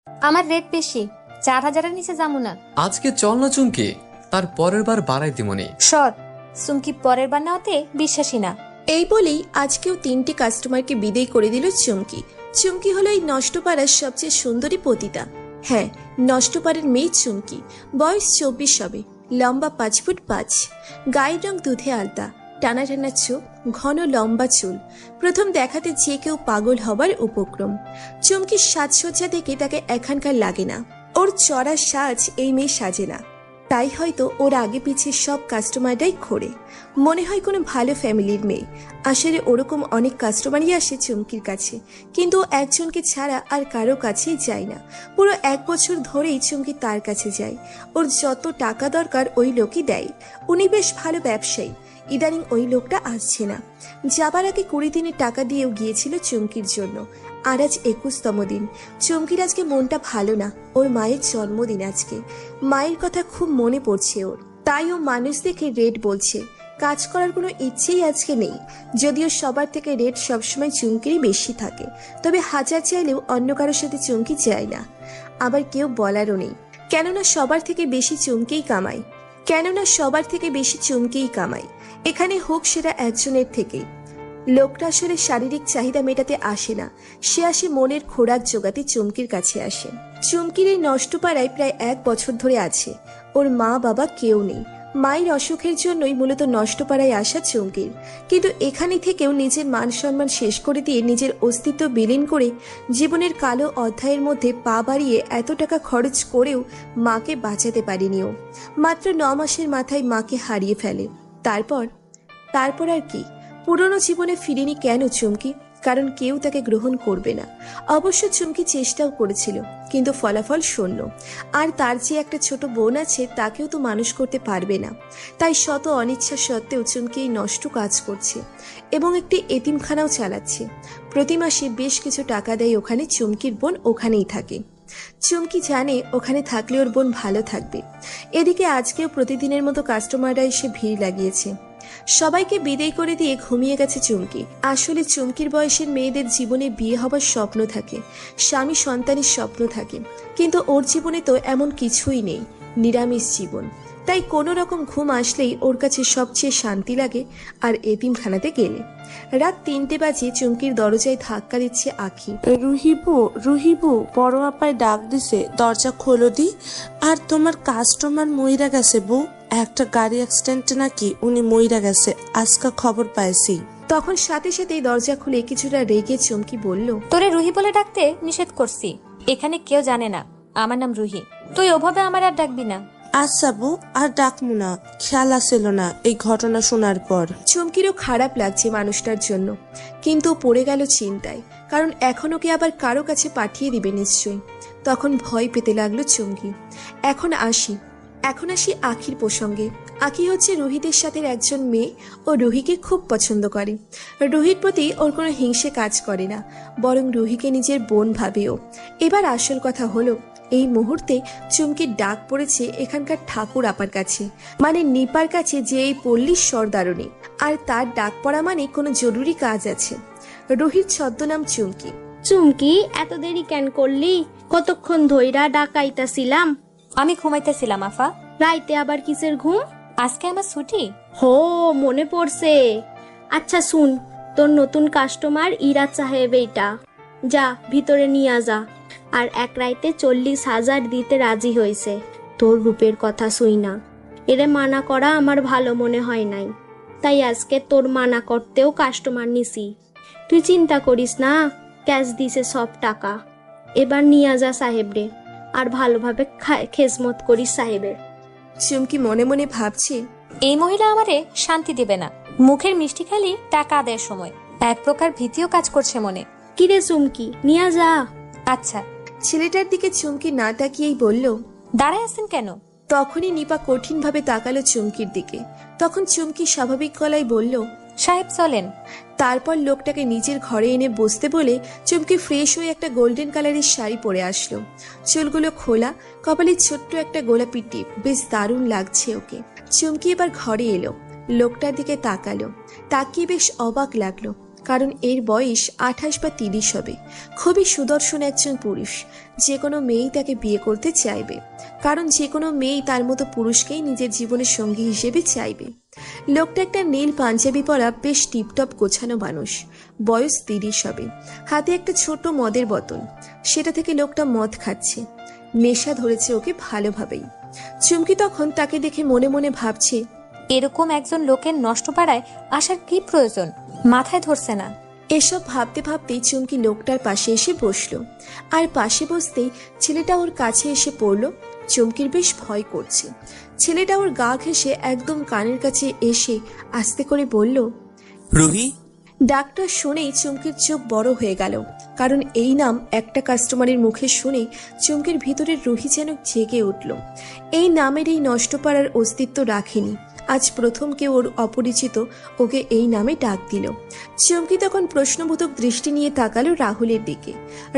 আমার রেট বেশি, 4,000-এর নিচে যাবো না। আজকে চল না চুমকি, তার পরের বার বাড়াই দিমনি। সর, চুমকি পরের বার নেওয়াতে বিশ্বাসী না। এই বলেই আজকেও 3টি কাস্টমারকে বিদেয় করে দিল চুমকি। চুমকি হলো এই নষ্টপাড়ার সবচেয়ে সুন্দরী পতিতা। হ্যাঁ, নষ্টপাড়ার মেয়ে চুমকি। বয়স 24 হবে, লম্বা 5 ফুট 5, গায়ের রং দুধে আলতা, টানা টানা চোখ, ঘন লম্বা চুল। প্রথম দেখাতে যে কেউ পাগল হবার উপক্রম। চুমকির সাজসজ্জা দেখে তাকে এখানকার লাগে না। ওর চড়া সাজ এই মেয়ে সাজে না, তাই হয়তো ওর আগে পিছে সব কাস্টমারটাই খোরে। মনে হয় কোনো ভালো ফ্যামিলির মেয়ে। আসলে ওরকম অনেক কাস্টমারই আসে চুমকির কাছে, কিন্তু ও একজনকে ছাড়া আর কারো কাছেই যায় না। পুরো 1 বছর ধরেই চুমকি তার কাছে যায়। ওর যত টাকা দরকার ওই লোকই দেয়। উনি বেশ ভালো ব্যবসায়ী। ইদানিং ওই লোকটা আসছে না। যাবার আগে 20 দিনের টাকা দিয়েও গিয়েছিল চুমকির জন্য। আর আজ 21তম দিন। চুমকির আজকে মনটা ভালো না। ওর মায়ের জন্মদিন আজকে। মায়ের কথা খুব মনে পড়ছে ওর, তাই ও মানুষ দেখে রেট বলছে। কাজ করার কোনো ইচ্ছেই আজকে নেই। যদিও সবার থেকে রেট সবসময় চুমকিরই বেশি থাকে, তবে হাজার চাইলেও অন্য কারোর সাথে চুমকি যায় না। আবার কেউ বলারও নেই, কেননা সবার থেকে বেশি চুমকিই কামায়। এখানে হোক সেটা একজনের থেকেই। লোকটা আসলে শারীরিক চাহিদা মেটাতে আসে না, সে আসে মনের খোরাক জোগাতে চুমকির কাছে আসে। চুমকির এই নষ্টপাড়ায় প্রায় 1 বছর ধরে আছে। ওর মা বাবা কেউ নেই। মায়ের অসুখের জন্যই মূলত নষ্টপাড়ায় আসা চুমকির। কিন্তু এখানে থেকেও নিজের মান সম্মান শেষ করে দিয়ে নিজের অস্তিত্ব বিলীন করে জীবনের কালো অধ্যায়ের মধ্যে পা বাড়িয়ে এত টাকা খরচ করেও মাকে বাঁচাতে পারেনি ও। মাত্র 9 মাসের মাথায় মাকে হারিয়ে ফেলে। তারপর আর কি? পুরনো জীবনে ফিরেনি কেন চুমকি? কারণ কেউ তাকে গ্রহণ করবে না। অবশ্য চুমকি চেষ্টাও করেছিল, কিন্তু ফলাফল শূন্য। আর তার যে একটা ছোট বোন আছে, তাকেও তো মানুষ করতে পারবে না। তাই শত অনিচ্ছা সত্ত্বেও চুমকি এই নষ্ট কাজ করছে এবং একটি এতিমখানাও চালাচ্ছে। প্রতি মাসে বেশ কিছু টাকা দেয় ওখানে। চুমকির বোন ওখানেই থাকে। চুমকি জানে ওখানে থাকলে ওর বোন ভালো থাকবে। এদিকে আজকেও প্রতিদিনের মতো কাস্টমাররা এসে ভিড় লাগিয়েছে। সবাইকে বিদায় করে দিয়ে ঘুমিয়ে গেছে চুমকি। আসলে চুমকির বয়সের মেয়েদের জীবনে বিয়ে হবার স্বপ্ন থাকে, স্বামী সন্তানের স্বপ্ন থাকে, কিন্তু ওর জীবনে তো এমন কিছুই নেই, নিরামিষ জীবন। তাই কোনো রকম ঘুম আসলেই ওর কাছে সবচেয়ে শান্তি লাগে। আর এতিমখানাতে গেলে রাত 3টে বাজে। চুমকির দরজায় ধাক্কা দিচ্ছে আখি। রুহিবু বড় আপায় ডাক দিছে, দরজা খোলো দি। আর তোমার কাস্টমার মইরা গেছে বউ, একটা গাড়ি অ্যাক্সিডেন্টে নাকি উনি মইরা গেছে, আজকে খবর পাইছি। তখন সাথে সাথেই দরজা খুলে কিছুটা রেগে চুমকি বলল, তোরে রুহি বলে ডাকতে নিষেধ করছি। এখানে কেউ জানে না আমার নাম রুহি। তুই ওভাবে আমার আর ডাকবি না। আচ্ছা বউ, আর ডাকমু না, খেয়াল আসিল না এই ঘটনা শোনার পর। চুমকিরও খারাপ লাগছে মানুষটার জন্য, কিন্তু পড়ে গেল চিন্তায়। কারণ এখন ওকে আবার কারো কাছে পাঠিয়ে দিবে নিশ্চয়ই। তখন ভয় পেতে লাগলো চুমকি। এখন আসি আখির প্রসঙ্গে। আখি হচ্ছে রুহিদের সাথে একজন মেয়ে। ও রুহিকে খুব পছন্দ করে। রুহির প্রতি ওর কোনো হিংসে কাজ করে না, বরং রুহিকে নিজের বোন ভাবেও। এবার আসল কথা হলো, এই মুহূর্তে চুমকির ডাক পড়েছে এখানকার ঠাকুর আপার কাছে, মানে নিপার কাছে, যে এই পল্লীর সর্দারণী। আর তার ডাক পড়া মানে কোনো জরুরি কাজ আছে। রুহির ছদ্মনাম চুমকি। চুমকি, এত দেরি কেন করলি? কতক্ষণ ধইরা ডাকাইতাছিলাম। আমি ঘুমাইতেছিলাম আফা। রাইতে আবার কিসের ঘুম? আজকে আমার ছুটি। হো, মনে পড়ছে। আচ্ছা শুন, তোর নতুন কাস্টমার ইরাজ সাহেব এইটা, যা ভিতরে নিয়ে যা। আর এক রাইতে 40,000 দিতে রাজি হয়েছে তোর রূপের কথা শুই না। এরে মানা করা আমার ভালো মনে হয় নাই, তাই আজকে তোর মানা করতেও কাস্টমার নিছি। তুই চিন্তা করিস না, ক্যাশ দিছে সব টাকা। এবার নিয়ে যা সাহেবরে, আর ভালোভাবে খেজমত করিস সাহেবের। চুমকি মনে মনে ভাবছে, এই মহিলা আমারে শান্তি দিবে না। মুখের মিষ্টি খালি টাকা আদায়ের সময় এক প্রকার ভীতিও কাজ করছে মনে। কিরে চুমকি, নিয়ে যা। আচ্ছা। ছেলেটার দিকে চুমকি না তাকিয়েই বলল, দাঁড়ায় আছেন কেন? তখনই নিপা কঠিনভাবে তাকালো চুমকির দিকে। তখন চুমকি স্বাভাবিক গলায় বলল, সাহেব চলেন। তারপর লোকটাকে নিজের ঘরে এনে বসতে বলে চুমকি ফ্রেশ হয়ে একটা গোল্ডেন কালারের শাড়ি পরে আসলো। চুলগুলো খোলা, কপালে ছোট্ট একটা গোলাপি টিপ, বেশ দারুণ লাগছে ওকে। চুমকি এবার ঘরে এলো, লোকটার দিকে তাকালো। তাকিয়ে বেশ অবাক লাগলো। কারণ এর বয়স 28 বা 30 হবে। খুবই সুদর্শন একজন পুরুষ। যে কোনো মেয়েই তাকে বিয়ে করতে চাইবে, কারণ যে কোনো মেয়েই তার মতো পুরুষকেই নিজের জীবনের সঙ্গী হিসেবে চাইবে। লোকটা একটা নীল পাঞ্জাবি পরা বেশ টিপটপ গোছানো মানুষ। বয়স 30 হবে। হাতে একটা ছোট মদের বোতল, সেটা থেকে লোকটা মদ খাচ্ছে। নেশা ধরেছে ওকে ভালোভাবেই। চুমকি তখন তাকে দেখে মনে মনে ভাবছে, এরকম একজন লোকের নষ্ট পাড়ায় আসার কি প্রয়োজন, মাথায় ধরছে না। এসব ভাবতে ভাবতেই চুমকি লোকটার পাশে এসে বসলো। আর পাশে বসতেই ছেলেটা ওর কাছে এসে পড়লো। চুমকির বেশ ভয় করছে। ছেলেটা ওর গা ঘেঁষে একদম কানের কাছে এসে আস্তে করে বলল, রুহি। ডাকটা শুনেই চুমকির চোখ বড় হয়ে গেল, কারণ এই নাম একটা কাস্টমারের মুখে শুনেই চুমকির ভিতরের রুহি যেন জেগে উঠল। এই নামের এই নষ্ট পাড়ার অস্তিত্ব রাখেনি। আজ প্রথম কেউ ওর অপরিচিত ওকে এই নামে ডাক দিল। চুমকি তখন প্রশ্নবোধক দৃষ্টি নিয়ে তাকালো রাহুলের দিকে।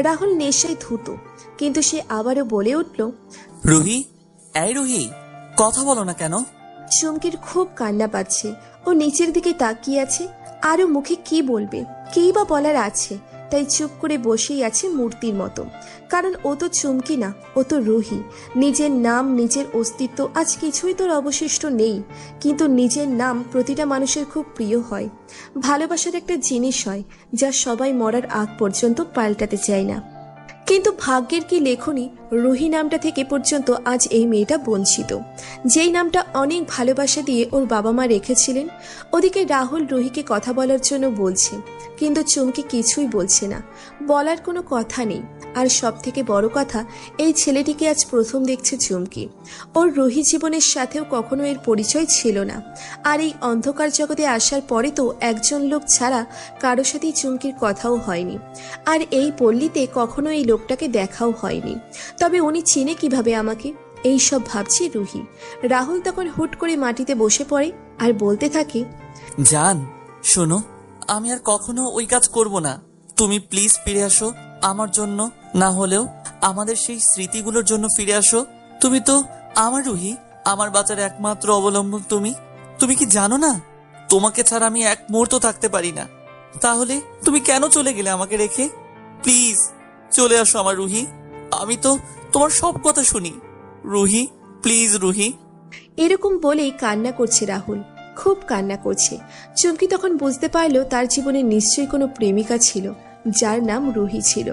রাহুল নেশায় ধুতো, কিন্তু সে আবারও বলে উঠল, রুহি, এই রুহি, কথা বলো না কেন? চুমকির খুব কান্না পাচ্ছে। ও নিচের দিকে তাকিয়ে আছে। আরও মুখে কি বলবে, কেই বা বলার আছে, তাই চুপ করে বসেই আছে মূর্তির মতো। কারণ ও তো চুমকি না, ও তো রুহি। নিজের নাম, নিজের অস্তিত্ব আজ কিছুই তোর অবশিষ্ট নেই। কিন্তু নিজের নাম প্রতিটা মানুষের খুব প্রিয় হয়। ভালোবাসার একটা জিনিস হয় যা সবাই মরার আগ পর্যন্ত পাল্টাতে চায় না। কিন্তু ভাগ্যের কি লেখনি, রুহি নামটা থেকে পর্যন্ত আজ এই মেয়েটা বঞ্চিত, যেই নামটা অনেক ভালোবাসা দিয়ে ওর বাবা মা রেখেছিলেন। ওদিকে রাহুল রুহিকে কথা বলার জন্য বলছে, কিন্তু চুমকি কিছুই বলছে না। বলার কোনো কথা নেই। আর সব থেকে বড় কথা, এই ছেলেটিকে আজ প্রথম দেখছে চুমকি। ওর রুহি জীবনের সাথেও কখনো এর পরিচয় ছিল না। আর এই অন্ধকার জগতে আসার পরে তো একজন লোক ছাড়া কারো সাথেই চুমকির কথাও হয়নি। আর এই পল্লীতে কখনো এই লোকটাকে দেখাও হয়নি। তবে উনি চিনে কিভাবে আমাকে? এই সব ভাবছি রুহি। রাহুল তখন হুট করে মাটিতে বসে পড়ে আর বলতে থাকে, জান, শোনো, আমি আর কখনো ওই কাজ করব না। তুমি প্লিজ ফিরে আসো আমার জন্য, না হলেও আমাদের সেই স্মৃতিগুলোর জন্য ফিরে আসো। তুমি তো আমার রুহি, আমার বাঁচার একমাত্র অবলম্বন তুমি। তুমি কি জানো না, তোমাকে ছাড়া আমি এক মুহূর্ত থাকতে পারি না। তাহলে তুমি কেন চলে গেলে আমাকে রেখে? প্লিজ চলে আসো আমার রুহি, আমি তো তোমার সব কথা শুনি। রুহি, প্লিজ রুহি। এরকম বলেই কান্না করছে রাহুল, খুব কান্না করছে। চুমকি তখন বুঝতে পারলো তার জীবনে নিশ্চয়ই কোনো প্রেমিকা ছিল, যার নাম রুহি ছিল,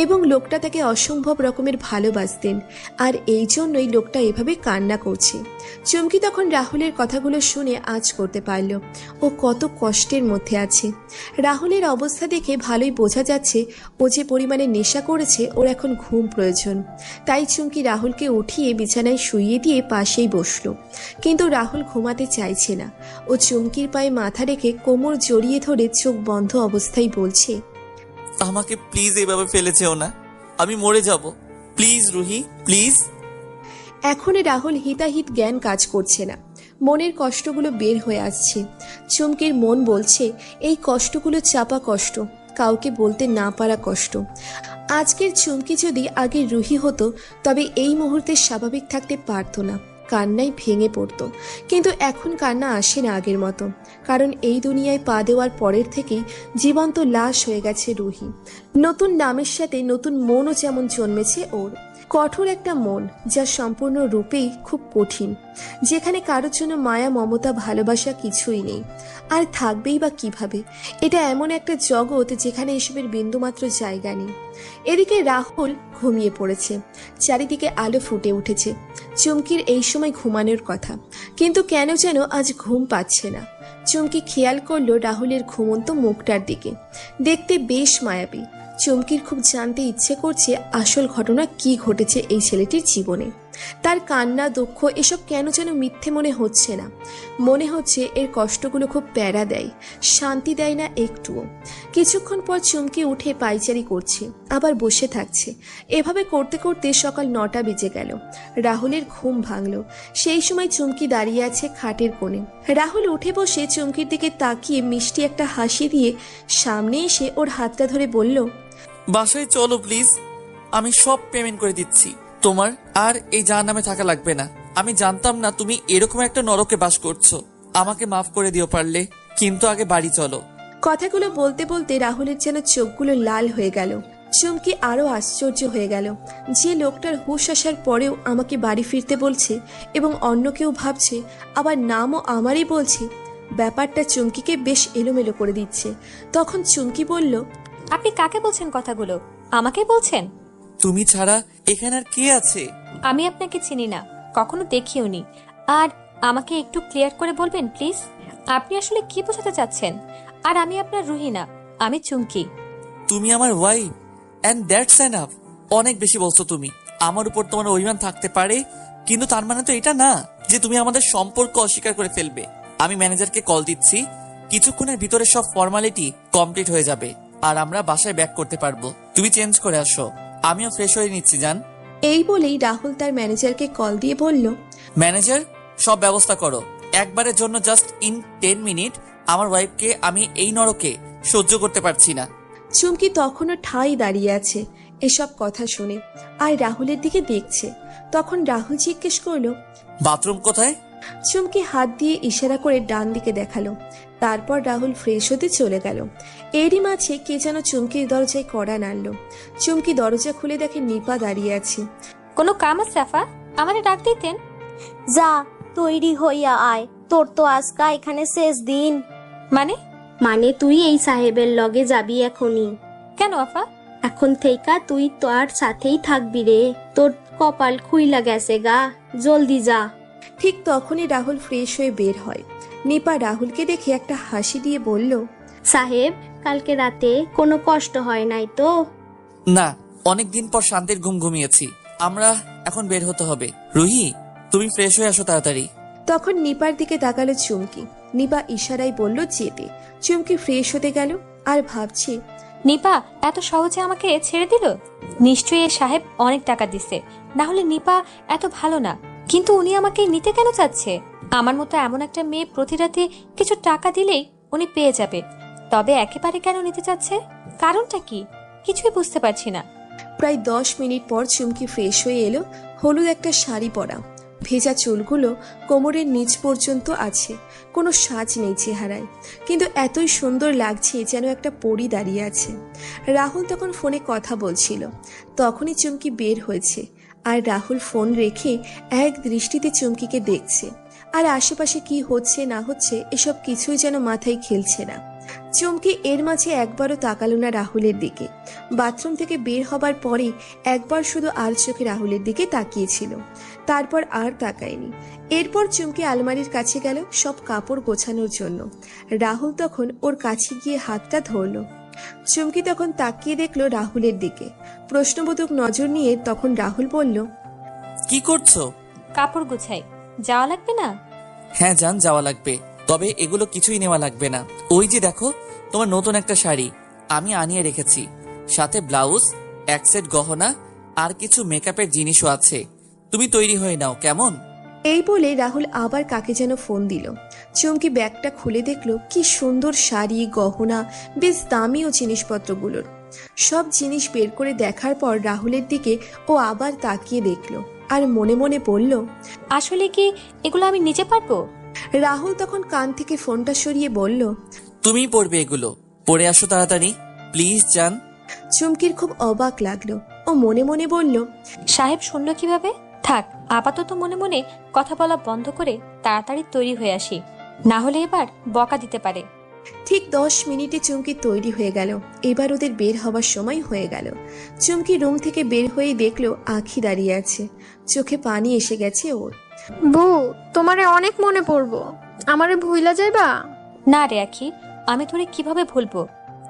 এবং লোকটা তাকে অসম্ভব রকমের ভালোবাসতেন। আর এই জন্যই লোকটা এভাবে কান্না করছে। চুমকি তখন রাহুলের কথাগুলো শুনে আঁচ করতে পারল ও কত কষ্টের মধ্যে আছে। রাহুলের অবস্থা দেখে ভালোই বোঝা যাচ্ছে ও যে পরিমাণে নেশা করেছে, ওর এখন ঘুম প্রয়োজন। তাই চুমকি রাহুলকে উঠিয়ে বিছানায় শুইয়ে দিয়ে পাশেই বসলো। কিন্তু রাহুল ঘুমাতে চাইছে না। ও চুমকির পায়ে মাথা রেখে কোমর জড়িয়ে ধরে চোখ বন্ধ অবস্থায় বলছে, আমাকে প্লিজ এভাবে ফেলে যেও না, আমি মরে যাব। Please Ruhi, please. এখন রাহুল হিতাহিত জ্ঞান কাজ করছে না। মনের কষ্টগুলো বের হয়ে আসছে। চুমকির মন বলছে এই কষ্টগুলো চাপা কষ্ট, কাউকে বলতে না পারা কষ্ট। আজকের চুমকি যদি আগে রুহি হতো, তবে এই মুহূর্তে স্বাভাবিক থাকতে পারতো না, কান্নায় ভেঙে পড়তো। কিন্তু এখন কান্না আসে না আগের মতো, কারণ এই দুনিয়ায় পা দেওয়ার পরের থেকেই জীবন্ত লাশ হয়ে গেছে রুহি। নতুন নামের সাথে নতুন মনও যেমন জন্মেছে ওর। কঠোর একটা মন, যা সম্পূর্ণ রূপেই খুব কঠিন, যেখানে কারোর জন্য মায়া, মমতা, ভালোবাসা কিছুই নেই। আর থাকবেই বা কিভাবে? এটা এমন একটা জগৎ যেখানে এসবের বিন্দুমাত্র জায়গা নেই। এদিকে রাহুল ঘুমিয়ে পড়েছে। চারিদিকে আলো ফুটে উঠেছে। চুমকির এই সময় ঘুমানোর কথা, কিন্তু কেন যেন আজ ঘুম পাচ্ছে না। চুমকি খেয়াল করলো রাহুলের ঘুমন্ত মুখটার দিকে, দেখতে বেশ মায়াবী। চুমকির খুব জানতে ইচ্ছে করছে আসল ঘটনা কি ঘটেছে এই ছেলেটির জীবনে। তার কান্না, দুঃখ এসব কেন যেন মিথ্যে মনে হচ্ছে না। মনে হচ্ছে এর কষ্টগুলো খুব প্যারা দেয়, শান্তি দেয় না একটুও। কিছুক্ষণ পর চুমকি উঠে পায়চারি করছে, আবার বসে থাকছে। এভাবে করতে করতে সকাল 9টা বেজে গেল। রাহুলের ঘুম ভাঙল। সেই সময় চুমকি দাঁড়িয়ে আছে খাটের কোণে। রাহুল উঠে বসে চুমকির দিকে তাকিয়ে মিষ্টি একটা হাসি দিয়ে সামনে এসে ওর হাতটা ধরে বলল, বাসায় চলো প্লিজ, আমি সব পেমেন্ট করে দিচ্ছি। তোমার আর এই জাহান্নামে থাকা লাগবে না। আমি জানতাম না তুমি এরকম একটা নরকে বাস করছো। আমাকে মাফ করে দিও পারলে, কিন্তু আগে বাড়ি চলো। কথাগুলো বলতে বলতে রাহুলের যেন চোখগুলো লাল হয়ে গেল। চুমকি আরো আশ্চর্য হয়ে গেল, যে লোকটার হুঁশ আসার পরেও আমাকে বাড়ি ফিরতে বলছে এবং অন্য কেউ ভাবছে, আবার নামও আমারই বলছে। ব্যাপারটা চুমকিকে বেশ এলোমেলো করে দিচ্ছে। তখন চুমকি বলল, আপনি কাকে বলছেন কথাগুলো? আমাকে বলছেন? তুমি ছাড়া এখানে আর কে আছে? আমি আপনাকে চিনি না, কখনো দেখিওনি। আর আমাকে একটু ক্লিয়ার করে বলবেন প্লিজ, আপনি আসলে কি বোঝাতে চাচ্ছেন? আর আমি আপনার রুহি না, আমি চুমকি। তুমি আমার ওয়াইফ এন্ড দ্যাটস এনাফ। অনেক বেশি বলছো তুমি। আমার উপর তোমার অভিমান থাকতে পারে, কিন্তু তার মানে তো এটা না যে তুমি আমাদের সম্পর্ক অস্বীকার করে ফেলবে। আমি ম্যানেজারকে কল দিচ্ছি, কিছুক্ষণের ভিতরে সব ফর্মালিটি কমপ্লিট হয়ে যাবে আর আমরা বাসায় ব্যাক করতে পারবো। তুমি চেঞ্জ করে আসো, আমিও ফ্রেশ হয়ে নিচ্ছি জান। এই বলেই রাহুল তার ম্যানেজারকে কল দিয়ে বলল, ম্যানেজার, সব ব্যবস্থা করো। একবারের জন্য জাস্ট ইন 10 মিনিট আমার ওয়াইফকে আমি এই নরকে সহ্য করতে পারছি না। চুমকি তখনও ঠাই দাঁড়িয়ে আছে এসব কথা শুনে, আর রাহুলের দিকে দেখছে। তখন রাহুল জিজ্ঞেস করলো, বাথরুম কোথায়? চুমকি হাত দিয়ে ইশারা করে ডান দিকে দেখালো। তারপর রাহুল ফ্রেশ হতে চলে গেল। এরই মাঝে কে যেন চুমকির দরজায় কড়া নাড়ল। চুমকি দরজা খুলে দেখে নিপা দাঁড়িয়ে আছে। কোনো কাম আছে আফা? আমারে ডাক দিতেন। যা তৈরি হইয়া আয়, তোর তো আজকা এখানে শেষ দিন। মানে? মানে তুই এই সাহেবের লগে যাবি এখনই। কেন আফা? এখন থেইকা তুই তোর সাথেই থাকবি রে, তোর কপাল খুইলা গেছে গা, জলদি যা। ঠিক তখনই রাহুল ফ্রেশ হয়ে বের হয়। নিপা রাহুলকে দেখে একটা হাসি দিয়ে বলল, সাহেব, কালকে রাতে কোনো কষ্ট হয় নাই তো? না, অনেকদিন পর শান্তির ঘুম ঘুমিয়েছি। আমরা এখন বের হতে হবে। রুহি, তুমি ফ্রেশ হয়ে আসো তাড়াতাড়ি। তখন নিপার দিকে তাকালো চুমকি। নিপা ইশারায় বলল যেতে। চুমকি ফ্রেশ হতে গেল আর ভাবছে, নিপা এত সহজে আমাকে ছেড়ে দিল? নিশ্চয়ই এ সাহেব অনেক টাকা দিছে, না হলে নিপা এত ভালো না। কিন্তু উনি আমাকে নিতে কেন চাচ্ছে? আমার মতো এমন একটা মেয়ে প্রতি রাতে কিছু টাকা দিলেই উনি পেয়ে যাবে, তবে একেবারে কেন নিতে চাচ্ছে? কারণটা কি কিছুই বুঝতে পারছি না। প্রায় 10 মিনিট পর চুমকি ফ্রেশ হয়ে এলো। হলুদ একটা শাড়ি পরা, ভেজা চুলগুলো কোমরের নিচ পর্যন্ত আছে। কোনো সাজ নেই চেহারায়, কিন্তু এতই সুন্দর লাগছে যেন একটা পরী দাঁড়িয়ে আছে। রাহুল তখন ফোনে কথা বলছিল। তখনই চুমকি বের হয়েছে, আর রাহুল ফোন রেখে এক দৃষ্টিতে চুমকিকে দেখছে। আর আশেপাশে কি হচ্ছে না হচ্ছে এসব কিছুই যেন মাথায় খেলছে না। চুমকি এর মাঝে একবারও তাকালো না রাহুলের দিকে। বাথরুম থেকে বের হবার পরে একবার শুধু আর চোখে রাহুলের দিকে তাকিয়েছিল, তারপর আর তাকায়নি। এরপর চুমকি আলমারির কাছে গেল সব কাপড় গোছানোর জন্য। রাহুল তখন ওর কাছে গিয়ে হাতটা ধরল। চুমকি তখন তাকিয়ে দেখলো রাহুলের দিকে। প্রশ্নবোধক নজর নিয়ে তখন রাহুল বলল, কি করছো? কাপড় গুছাই, যাওয়া লাগবে না? হ্যাঁ জান, যাওয়া লাগবে, তবে এগুলো কিছুই নেওয়া লাগবে না। ওই যে দেখো, তোমার নতুন একটা শাড়ি আমি আনিয়ে রেখেছি, সাথে ব্লাউজ, এক সেট গহনা আর কিছু মেকআপের জিনিসও আছে। তুমি তৈরি হয়ে নাও কেমন? এই বলে রাহুল আবার কাকে যেন ফোন দিল। চুমকি ব্যাগটা খুলে দেখলো কি সুন্দর শাড়ি, গহনা, বেশ দামিও জিনিসপত্রগুলোর। সব জিনিস বের করে দেখার পর রাহুলের দিকে ও আবার তাকিয়ে দেখলো আর মনে মনে বলল, আসলে কি এগুলো আমি নিজে পারবো? রাহুল তখন কান থেকে ফোনটা সরিয়ে বলল, তুমিই পরবে এগুলো, পরে আসো তাড়াতাড়ি প্লিজ জান। চুমকির খুব অবাক লাগলো। ও মনে মনে বলল, সাহেব শুনলো কিভাবে? থাক, আপাতত মনে মনে কথা বলা বন্ধ করে তাড়াতাড়ি তৈরি হয়ে আসি, না হলে এবার বকা দিতে পারে। ঠিক 10 মিনিটে চুমকি তৈরি হয়ে গেল। এবার ওদের বের হওয়ার সময় হয়ে গেল। চুমকি রুম থেকে বের হয়েই দেখলো আখি দাঁড়িয়ে আছে। চোখে পানি এসে গেছে ওর। বউ, তোমারে অনেক মনে পড়বো, আমারে ভুইলা যাইবা? না রে আখি, আমি তোরে কিভাবে ভুলবো?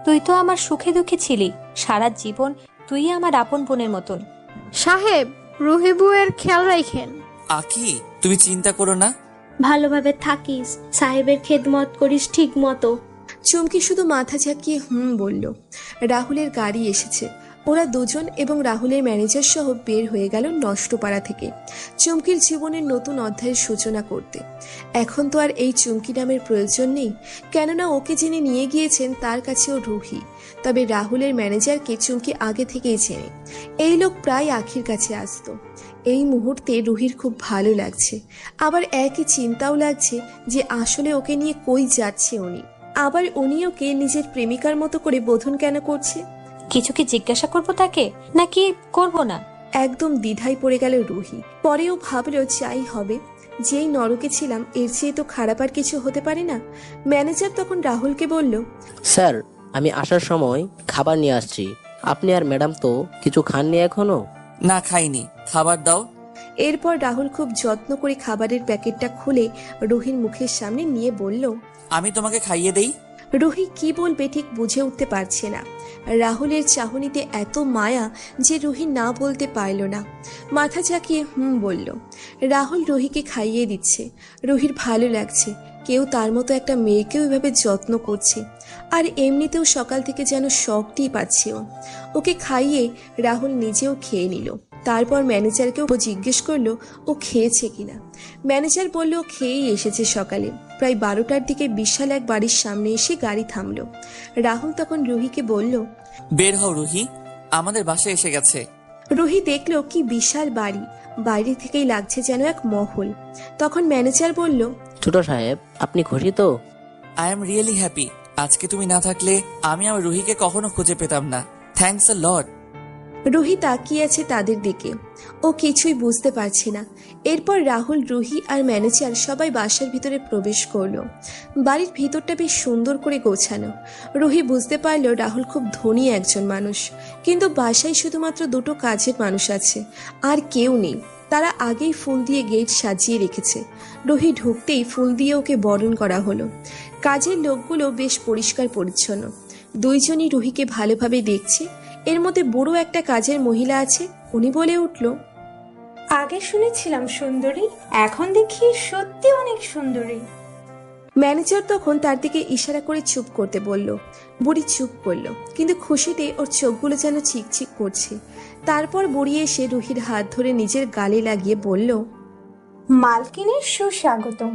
তুই তো আমার সুখে দুঃখে ছিলি, সারা জীবন তুই আমার আপন বোনের মতন। সাহেব, রুহি বউয়ের খেয়াল রাখেন। আখি, তুমি চিন্তা করো না। ভালোভাবে থাকিস, সাহেবের খেদমত করিস ঠিক মতো। চুমকি শুধু মাথা ঝাঁকিয়ে বলল। রাহুলের গাড়ি এসেছে। ওরা দুজন এবং রাহুলের ম্যানেজার সহ বের হয়ে গেল নষ্টপাড়া থেকে চুমকির জীবনের নতুন অধ্যায়ের সূচনা করতে। এখন তো আর এই চুমকি নামের প্রয়োজন নেই, কেননা ওকে যিনি নিয়ে গিয়েছেন তার কাছেও রুহি। তবে রাহুলের ম্যানেজারকে চুমকি আগে থেকেই চেনে। এই লোক প্রায় আখির কাছে আসতো। এই মুহূর্তে রুহির খুব ভালো লাগছে, আবার একই চিন্তাও লাগছে যে আসলে ওকে নিয়ে কই যাচ্ছে উনি। আবার উনি ওকে নিজের প্রেমিকার মতো করে বোধন কেন করছে? কিছু কি জিজ্ঞাসা করব তাকে, নাকি করব না? একদম দ্বিধায় পড়ে গেল রুহি। পরেও ভাবলো যাই হবে, যেই নরকে ছিলাম এর চেয়ে তো খারাপ আর কিছু হতে পারে না। ম্যানেজার তখন রাহুলকে বলল, স্যার, আমি আসার সময় খাবার নিয়ে আসছি। আপনি আর ম্যাডাম তো কিছু খাননি এখনো? না, খাইনি, খাবার দাও। এরপর রাহুল খুব যত্ন করে খাবারের প্যাকেটটা খুলে রুহির মুখের সামনে নিয়ে বলল। আমি তোমাকে খাইয়ে দেই। রুহি কি বলবে ঠিক বুঝে উঠতে পারছে না। রাহুলের চাহনিতে এত মায়া যে রুহি না বলতে পারল না। মাথা ঝাঁকিয়ে বলল। রাহুল রুহিকে খাইয়ে দিচ্ছে। রুহির ভালো লাগছে, কেউ তার মতো একটা মেয়েকেও এভাবে যত্ন করছে। আর এমনিতেও সকাল থেকে যেন শখটি পাচ্ছে ও। ওকে খাইয়ে রাহুল নিজেও খেয়ে নিল। তারপর ম্যানেজারকেও জিজ্ঞেস করলো ও খেয়েছে কিনা। ম্যানেজার বলল ও খেয়েই এসেছে সকালে। প্রায় 12টার দিকে বিশাল এক বাড়ির সামনে এসে গাড়ি থামলো। রাহুল তখন রুহিকে বলল, বের হও রুহি, আমাদের বাসায় এসে গেছে। রুহি দেখলো কি বিশাল বাড়ি, বাইরে থেকেই লাগছে যেন এক মহল। তখন ম্যানেজার বলল, ছোট সাহেব, আপনি খুশি তো? I am really happy. আজকে তুমি না থাকলে আমি আমার রুহিকে কখনো খুঁজে পেতাম না। থ্যাঙ্কস আ লট। রুহি তাকিয়ে আছে তাদের দিকে, ও কিছুই বুঝতে পারছে না। এরপর রাহুল, রুহি আর ম্যানেজার সবাই বাসার ভিতরে প্রবেশ করলো। বাড়ির ভিতরটা বেশ সুন্দর করে গোছানো। রুহি বুঝতে পারলো রাহুল খুব ধনী একজন মানুষ, কিন্তু বাসায় শুধুমাত্র 2টো কাজের মানুষ আছে, আর কেউ নেই। তারা আগেই ফুল দিয়ে গেট সাজিয়ে রেখেছে। রুহি ঢুকতেই ফুল দিয়ে ওকে বরণ করা হলো। কাজের লোকগুলো বেশ পরিষ্কার পরিচ্ছন্ন। দুইজনই রুহিকে ভালোভাবে দেখছে। এর মধ্যে বুড়ো একটা কাজের মহিলা আছে। উনি বলে উঠল, আগে শুনেছিলাম সুন্দরী, এখন দেখি সত্যি অনেক সুন্দরী। ম্যানেজার তখন তার দিকে ইশারা করে চুপ করতে বলল। বুড়ি চুপ করল, কিন্তু খুশিতে ওর চোখগুলো যেন চিকচিক করছে। তারপর বুড়ি এসে রুহির হাত ধরে নিজের গালে লাগিয়ে বলল, মালকিনের সুস্বাগতম।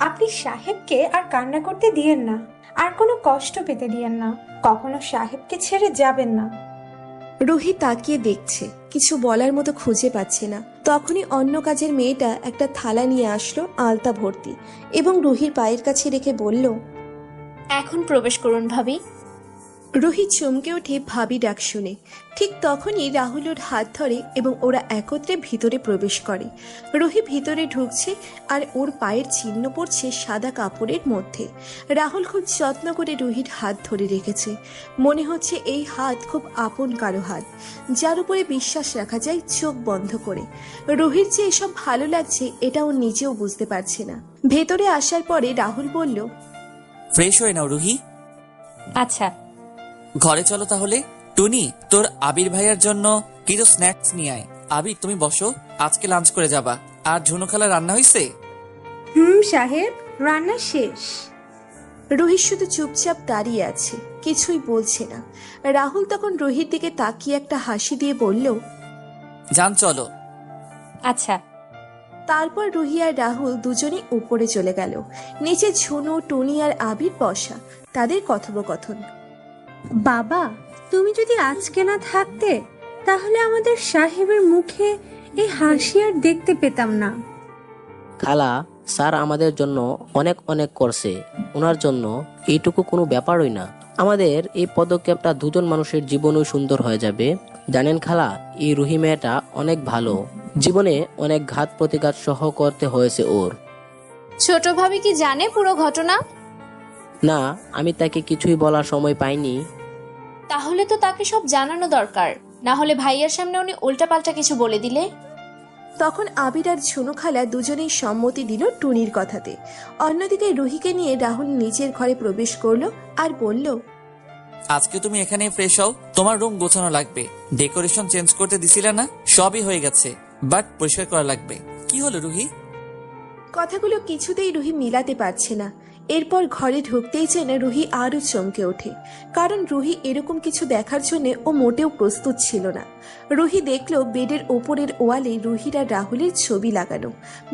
আপনি সাহেবকে আর কান্না করতে দিয়েন না, আর কোনো কষ্ট পেতে দিয়েন না। কখনো সাহেবকে ছেড়ে যাবেন না। রুহি তাকিয়ে দেখছে, কিছু বলার মতো খুঁজে পাচ্ছে না। তখনই অন্য কাজের মেয়েটা একটা থালা নিয়ে আসলো আলতা ভর্তি, এবং রুহির পায়ের কাছে রেখে বলল, এখন প্রবেশ করুন ভাবি। রুহি চমকে ওঠে ভাবি ডাক শুনে। ঠিক তখনই রাহুল ওর হাত ধরে এবং ওরা একত্রে ভিতরে প্রবেশ করে। রুহি ভিতরে ঢুকছে আর ওর পায়ের চিহ্ন পড়ছে সাদা কাপড়ের মধ্যে। রাহুল খুব যত্ন করে রুহির হাত ধরে রেখেছে। মনে হচ্ছে এই হাত খুব আপন কারো হাত, যার উপরে বিশ্বাস রাখা যায় চোখ বন্ধ করে। রুহির যে এসব ভালো লাগছে এটা ও নিজেও বুঝতে পারছে না। ভেতরে আসার পরে রাহুল বলল, ফ্রেশ হয়ে নাও রুহি। আচ্ছা। ঘরে চলো তাহলে। টুনি, তোর আবির ভাইয়ার জন্য কিছু স্ন্যাক্স নিয়ে আয়। আবির, তুমি বসো, আজকে লাঞ্চ করে যাবা। আর ঝুনু খালা রান্না হয়েছে? সাহেব, রান্না শেষ। রুহি শুধু চুপচাপ দাঁড়িয়ে আছে, কিছুই বলছে না। রাহুল তখন রুহির দিকে তাকিয়ে একটা হাসি দিয়ে বলল, যান চলো। আচ্ছা। তারপর রুহি আর রাহুল দুজনেই উপরে চলে গেল। নিচে ঝুনু, টুনি আর আবির বসা, তাদের কথোপকথন। বাবা, তুমি যদি আজকে না থাকতে তাহলে আমাদের সাহেবের মুখে এই হাসি আর দেখতে পেতাম না। খালা, স্যার আমাদের জন্য অনেক অনেক করছে। ওনার জন্য এইটুকু কোনো ব্যাপারই না। আমাদের এই পদক্ষেপটা দুজন মানুষের জীবনও সুন্দর হয়ে যাবে। জানেন খালা, এই রুহি মেয়েটা অনেক ভালো। জীবনে অনেক ঘাত প্রতিঘাত সহ করতে হয়েছে ওর। ছোট ভাবি কি জানে পুরো ঘটনা? না, আমি তাকে কিছুই বলার সময় পাইনি। তাহলে তো তাকে সব জানানো দরকার, না হলে ভাইয়ার সামনে উনি উল্টাপাল্টা কিছু বলে দিলে। তখন আবির আর ঝুনু খালা দুজনেই সম্মতি দিল টুনির কথাতে। অন্যদিকে রুহিকে নিয়ে রাহুল নিজের ঘরে প্রবেশ করলো আর বলল, আজকে তুমি এখানে ফ্রেশ হও। তোমার রুম গোছানো লাগবে। ডেকোরেশন চেঞ্জ করতে দিছিলা না? সবই হয়ে গেছে, বাট পরিষ্কার করা লাগবে। কি হলো রুহি? কথাগুলো কিছুতেই রুহি মিলাতে পারছে না। এরপর ঘরে ঢুকতেই যেন রুহি আরও চমকে ওঠে, কারণ রুহি এরকম কিছু দেখার জন্য ও মোটেও প্রস্তুত ছিল না। রুহি দেখল বেডের ওপরের ওয়ালে রুহির আর রাহুলের ছবি লাগানো,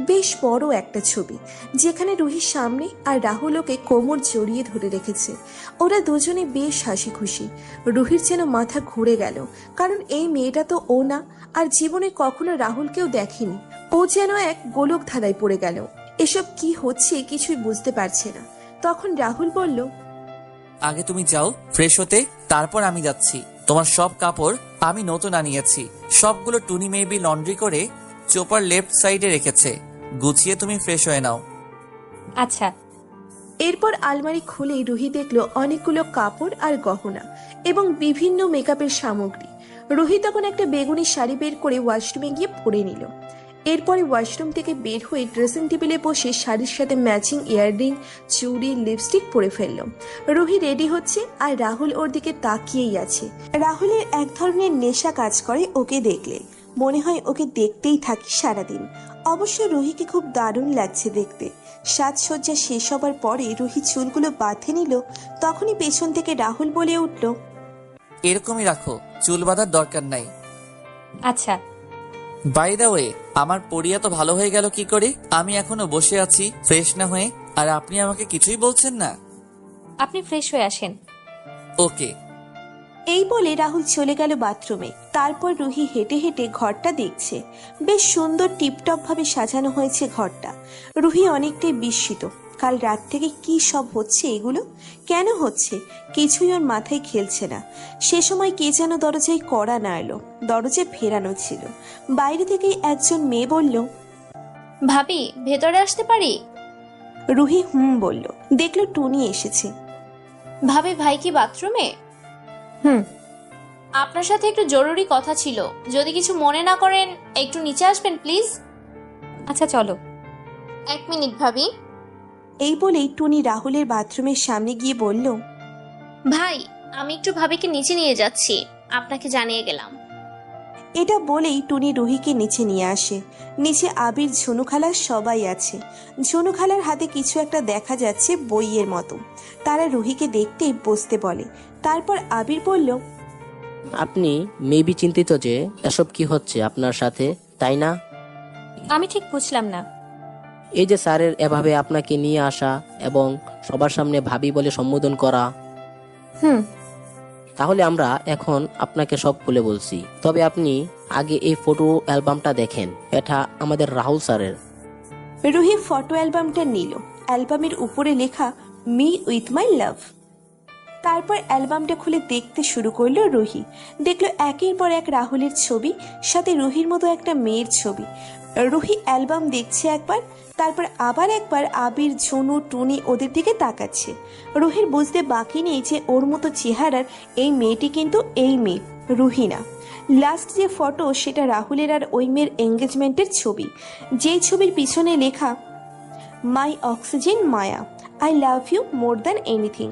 বেশ বড় একটা ছবি, যেখানে রুহির সামনে আর রাহুল ওকে কোমর জড়িয়ে ধরে রেখেছে। ওরা দুজনে বেশ হাসি খুশি। রুহির যেন মাথা ঘুরে গেল, কারণ এই মেয়েটা তো ও না, আর জীবনে কখনো রাহুলকেও দেখেনি। ও যেন এক গোলক ধাঁধায় পড়ে গেল। এসব কি হচ্ছে কিছুই বুঝতে পারছে না। তখন রাহুল বলল, আগে তুমি যাও ফ্রেশ হতে, তারপর আমি যাচ্ছি। তোমার সব কাপড় আমি নতুন আনিয়েছি, সবগুলো টুনি মেবি লন্ড্রি করে চোপার লেফট সাইডে রেখেছে। গুছিয়ে তুমি ফ্রেশ হয়ে নাও। আচ্ছা। এরপর আলমারি খুলেই রুহি দেখলো অনেকগুলো কাপড় আর গহনা এবং বিভিন্ন মেকআপের সামগ্রী। রুহি তখন একটা বেগুনি শাড়ি বের করে ওয়াশরুমে গিয়ে পরে নিল। এরপরে ওয়াশরুম থেকে বের হয়ে ড্রেসিং টেবিলে বসে শাড়ির সাথে ম্যাচিং ইয়াররিং, চুড়ি, লিপস্টিক পরে ফেলল। রুহি রেডি হচ্ছে আর রাহুল ওর দিকে তাকিয়েই আছে। রাহুলের এক ধরনের নেশা কাজ করে ওকে দেখলে, মনে হয় ওকে দেখতেই থাকি সারাদিন। অবশ্য রুহিকে খুব দারুণ লাগছে দেখতে। সাজসজ্জা শেষ হবার পরে রুহি চুলগুলো বাঁধে নিল, তখনই পেছন থেকে রাহুল বলে উঠল, এরকমই রাখো, চুল বাঁধার দরকার নাই। আচ্ছা। বাই দা ওয়ে, আমার পরিয়া তো ভালো হয়ে গেল কি করে? আমি এখনো বসে আছি ফ্রেশ না হয়ে, আর আপনি আমাকে কিছুই বলছেন না। আপনি ফ্রেশ হয়ে আসেন। ওকে। এই বলে রাহুল চলে গেল বাথরুমে। তারপর রুহি হেঁটে হেঁটে ঘরটা দেখছে। বেশ সুন্দর টিপটপ ভাবে সাজানো হয়েছে ঘরটা। রুহি অনেকটাই বিস্মিত। কাল রাত থেকে কি সব হচ্ছে, এগুলো কেন হচ্ছে কিছুই ওর মাথায় খেলছে না। সে সময় কে যেন দরজায় কড়া নাড়ল, দরজা ফেরানো ছিল। বাইরে থেকেই একজন মেয়ে বলল, ভাবি ভেতরে আসতে পারি? রুহি বলল। দেখলো টুনি এসেছে। ভাবি ভাই কি বাথরুমে? হুম। আপনার সাথে একটু জরুরি কথা ছিল, যদি কিছু মনে না করেন একটু নিচে আসবেন প্লিজ। আচ্ছা চলো। 1 মিনিট ভাবি। এই বলেই টুনি রাহুলের বাথরুমের সামনে গিয়ে বলল, ভাই আমি একটু ভাবিকে নিচে নিয়ে যাচ্ছি, আপনাকে জানিয়ে গেলাম। এটা বলেই টুনি রুহিকে নিচে নিয়ে আসে। নিচে আবির, ঝুনু খালা সবাই আছে। ঝুনু খালার হাতে কিছু একটা দেখা যাচ্ছে বইয়ের মতো। তারা রুহিকে দেখতেই বসতে বলে। তারপর আবির বলল, আপনি মেবি চিন্তিত যে এসব কি হচ্ছে আপনার সাথে, তাই না? আমি ঠিক বুঝলাম না। এই যে স্যারের এভাবে আপনাকে নিয়ে আসা এবং সবার সামনে ভাবি বলে সম্বোধন করা। হুম। তাহলে আমরা এখন আপনাকে সব খুলে বলছি, তবে আপনি আগে এই ফটো অ্যালবামটা দেখেন। এটা আমাদের রাহুল স্যারের। রুহি ফটো অ্যালবামটা নিল। অ্যালবামের উপরে লেখা মি উইথ মাই লাভ। তারপর অ্যালবামটা খুলে দেখতে শুরু করলো রুহি। দেখলো একের পর এক রাহুলের ছবি, সাথে রুহির মতো একটা মেয়ের ছবি। রুহি অ্যালবাম দেখছে একবার, তারপর আবার একবার আবির, ঝুনু, টুনি ওদের দিকে তাকাচ্ছে। রুহির বুঝতে বাকি নেই যে ওর মতো চেহারার এই মেয়েটি কিন্তু এই মেয়ে রুহি না। লাস্ট যে ফটো সেটা রাহুলের আর ওই মেয়ের এঙ্গেজমেন্টের ছবি, যেই ছবির পিছনে লেখা my oxygen Maya, I love you more than anything.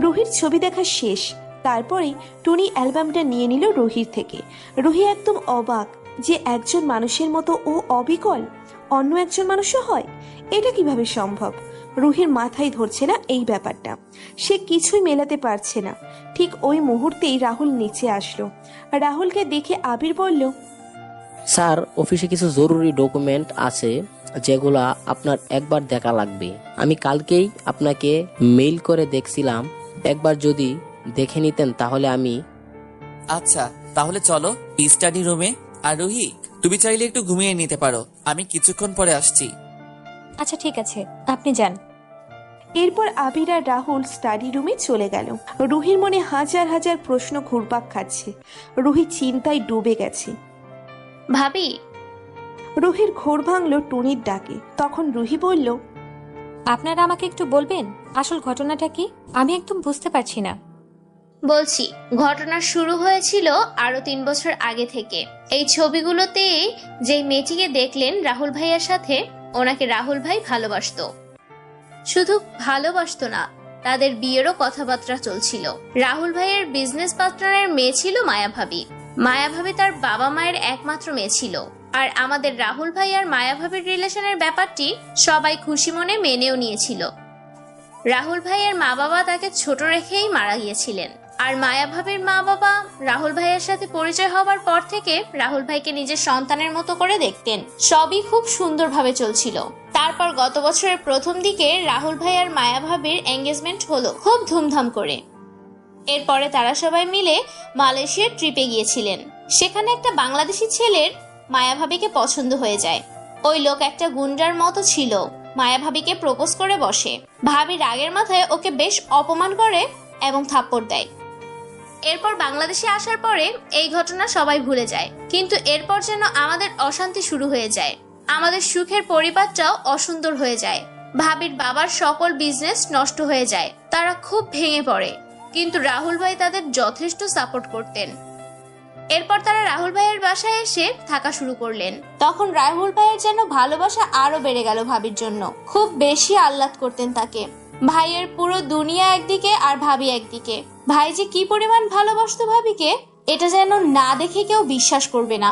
রুহির ছবি দেখা শেষ। তারপরেই টুনি অ্যালবামটা নিয়ে নিল রুহির থেকে। রুহি একদম অবাক যে একজন মানুষের মতো ও অবিকল, অন্য একজন মানুষও হয়। এটা কিভাবে সম্ভব? রুহির মাথায় ধরছে না এই ব্যাপারটা। সে কিছুই মেলাতে পারছে না। ঠিক ওই মুহূর্তেই রাহুল নিচে আসলো। রাহুলকে দেখে আবির বলল, স্যার, অফিসে কিছু জরুরি ডকুমেন্ট আছে যেগুলা আপনার একবার দেখা লাগবে। আমি কালকেই আপনাকে মেইল করে দেখছিলাম, একবার যদি দেখে নিতেন তাহলে আমি। আচ্ছা তাহলে চলো স্টাডি রুমে। আর রুহি তুমি চাইলে একটু ঘুমিয়ে নিতে পারো, আমি কিছুক্ষণ পরে আসছি। আচ্ছা ঠিক আছে, আপনি যান। এরপর আবির আর রাহুল স্টাডি রুমে চলে গেল। রুহির মনে হাজার হাজার প্রশ্ন ঘুরপাক খাচ্ছে। রুহি চিন্তায় ডুবে গেছে। ভাবি। রুহির ঘোর ভাঙল টুনির ডাকে। তখন রুহি বলল, আপনারা আমাকে একটু বলবেন আসল ঘটনাটা কি? আমি একদম বুঝতে পারছি না। বলছি, ঘটনা শুরু হয়েছিল আরো 3 বছর আগে থেকে। এই ছবিগুলোতে যেই মেয়েটিকে দেখলেন রাহুল ভাইয়ার সাথে, ওনাকে রাহুল ভাই ভালোবাসতো। শুধু ভালোবাসতো না, তাদের বিয়েরও কথাবার্তা চলছিল। রাহুল ভাইয়ের বিজনেস পার্টনারের মেয়ে ছিল মায়া ভাবি। মায়া ভাবি তার বাবা মায়ের একমাত্র মেয়ে ছিল। আর আমাদের রাহুল ভাই আর মায়া ভাবির রিলেশনের ব্যাপারটি সবাই খুশি মনে মেনেও নিয়েছিল। রাহুল ভাইয়ের মা বাবা তাকে ছোট রেখেই মারা গিয়েছিলেন। আর মায়া ভাবির মা বাবা রাহুল ভাইয়ের সাথে পরিচয় হওয়ার পর থেকে রাহুল ভাইকে নিজের সন্তানের মতো করে দেখতেন। সবই খুব সুন্দরভাবে চলছিল। তারপর গত বছরের প্রথম দিকে রাহুল ভাই আর মায়া ভাবির এঙ্গেজমেন্ট হলো খুব ধুমধাম করে। এরপরে তারা সবাই মিলে মালয়েশিয়ার ট্রিপে গিয়েছিলেন। সেখানে একটা বাংলাদেশি ছেলের মায়া ভাবিকে পছন্দ হয়ে যায়। ওই লোক একটা গুন্ডার মতো ছিল। মায়া ভাবিকে প্রপোজ করে বসে। ভাবি রাগের মাথায় ওকে বেশ অপমান করে এবং থাপ্পড় দেয়। এরপর বাংলাদেশে আসার পরে এই ঘটনা সবাই ভুলে যায়, কিন্তু এরপর যেন আমাদের অশান্তি শুরু হয়ে যায়। আমাদের সুখের পরিবারটাও অসুন্দর হয়ে যায়। ভাবির বাবার সকল বিজনেস নষ্ট হয়ে যায়, তারা খুব ভেঙে পড়ে। কিন্তু রাহুল ভাই তাদের যথেষ্ট সাপোর্ট করতেন। এরপর তারা রাহুল ভাইয়ের বাসায় এসে থাকা শুরু করলেন। তখন রাহুল ভাইয়ের যেন ভালোবাসা আরো বেড়ে গেল ভাবির জন্য। খুব বেশি আহ্লাদ করতেন তাকে। ভাইয়ের পুরো দুনিয়া একদিকে আর ভাবি একদিকে। ভাই যে কি পরিমাণ ভালোবাসতো ভাবিকে, এটা যেন না দেখে কেউ বিশ্বাস করবে না।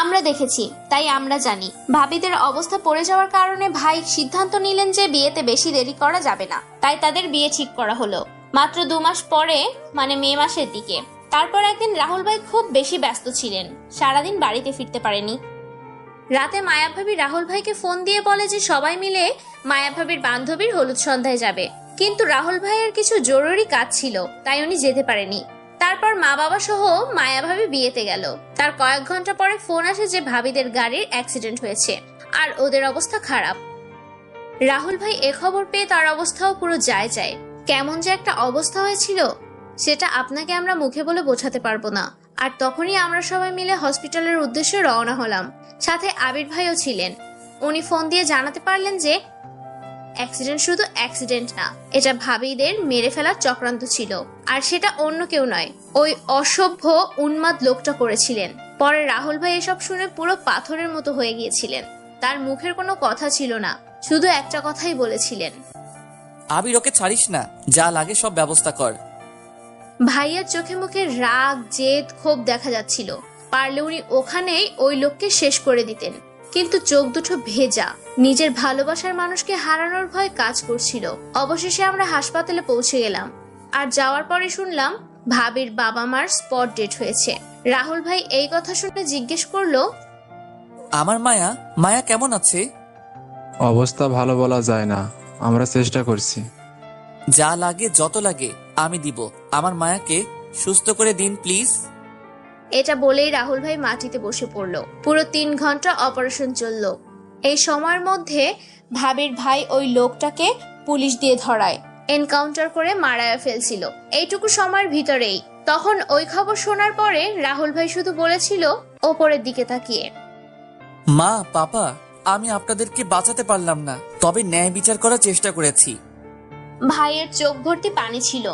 আমরা দেখেছি, তাই আমরা জানি। ভাবিদের অবস্থা পড়ে যাওয়ার কারণে ভাই সিদ্ধান্ত নিলেন যে বিয়েতে বেশি দেরি করা যাবে না। তাই তাদের বিয়ে ঠিক করা হলো মাত্র 2 মাস পরে, মানে মে মাসের দিকে। তারপর একদিন রাহুল ভাই খুব বেশি ব্যস্ত ছিলেন, সারাদিন বাড়িতে ফিরতে পারেনি। রাতে মায়া ভাবি রাহুল ভাইকে ফোন দিয়ে বলে যে সবাই মিলে মায়া ভাবির বান্ধবীর হলুদ সন্ধ্যায় যাবে, কিন্তু রাহুল ভাইয়ের কিছু জরুরি কাজ ছিল, তাই উনি যেতে পারেনি। তারপর মা বাবা সহ মায়া ভাবি বিয়েতে গেল। তার কয়েক ঘন্টা পরে ফোন আসে যে ভাবিদের গাড়ির অ্যাক্সিডেন্ট হয়েছে আর ওদের অবস্থা খারাপ। রাহুল ভাই এ খবর পেয়ে তার অবস্থাও পুরো যায়। কেমন যে একটা অবস্থা হয়েছিল সেটা আপনাকে আমরা মুখে বলে বোঝাতে পারবো না। আর তখনই আমরা সবাই মিলে হসপিটালের উদ্দেশ্যে রওনা হলাম। সাথে আবির ভাইও ছিলেন। উনি ফোন দিয়ে জানাতে পারলেন যে অ্যাক্সিডেন্ট শুধু অ্যাক্সিডেন্ট না, এটা ভাবিদের মেরে ফেলার চক্রান্ত ছিল। আর সেটা অন্য কেউ নয়, ওই অসভ্য উন্মাদ লোকটা করেছিলেন। পরে রাহুল ভাই এসব শুনে পুরো পাথরের মতো হয়ে গিয়েছিলেন। তার মুখের কোনো কথা ছিল না, শুধু একটা কথাই বলেছিলেন, আবির ওকে ছাড়িস না, যা লাগে সব ব্যবস্থা কর। ভাইয়ের চোখে মুখে রাগ, জেদ, ক্ষোভ দেখা যাচ্ছিল। পারলে উনি ওখানেই ওই লোককে শেষ করে দিতেন, কিন্তু চোখ দুটো ভেজা। নিজের ভালোবাসার মানুষকে হারানোর ভয় কাজ করছিল। অবশেষে আমরা হাসপাতালে পৌঁছে গেলাম। আর যাওয়ার পরে শুনলাম ভাবির বাবা মার স্পট ডেট হয়েছে। রাহুল ভাই এই কথা শুনে জিজ্ঞেস করলো, আমার মায়া কেমন আছে? অবস্থা ভালো বলা যায় না, আমরা চেষ্টা করছি। যা লাগে, যত লাগে আমি দিব। আমার মায়াকে সুস্থ করে দিন প্লিজ। এটা বলেই রাহুল ভাই মাটিতে বসে পড়লো। পুরো 3 ঘন্টা অপারেশন চললো। এই সময়ের মধ্যে ভাবির ভাই ওই লোকটাকে পুলিশ দিয়ে ধরায়, এনকাউন্টার করে মারায়া ফেলছিল এইটুকু সময়ের ভিতরেই। তখন ওই খবর শোনার পরে রাহুল ভাই শুধু বলেছিল ওপরের দিকে তাকিয়ে, মা, পাপা, আমি আপনাদেরকে বাঁচাতে পারলাম না, তবে ন্যায় বিচার করার চেষ্টা করেছি। ভাইয়ের চোখ ভর্তি পানি ছিল।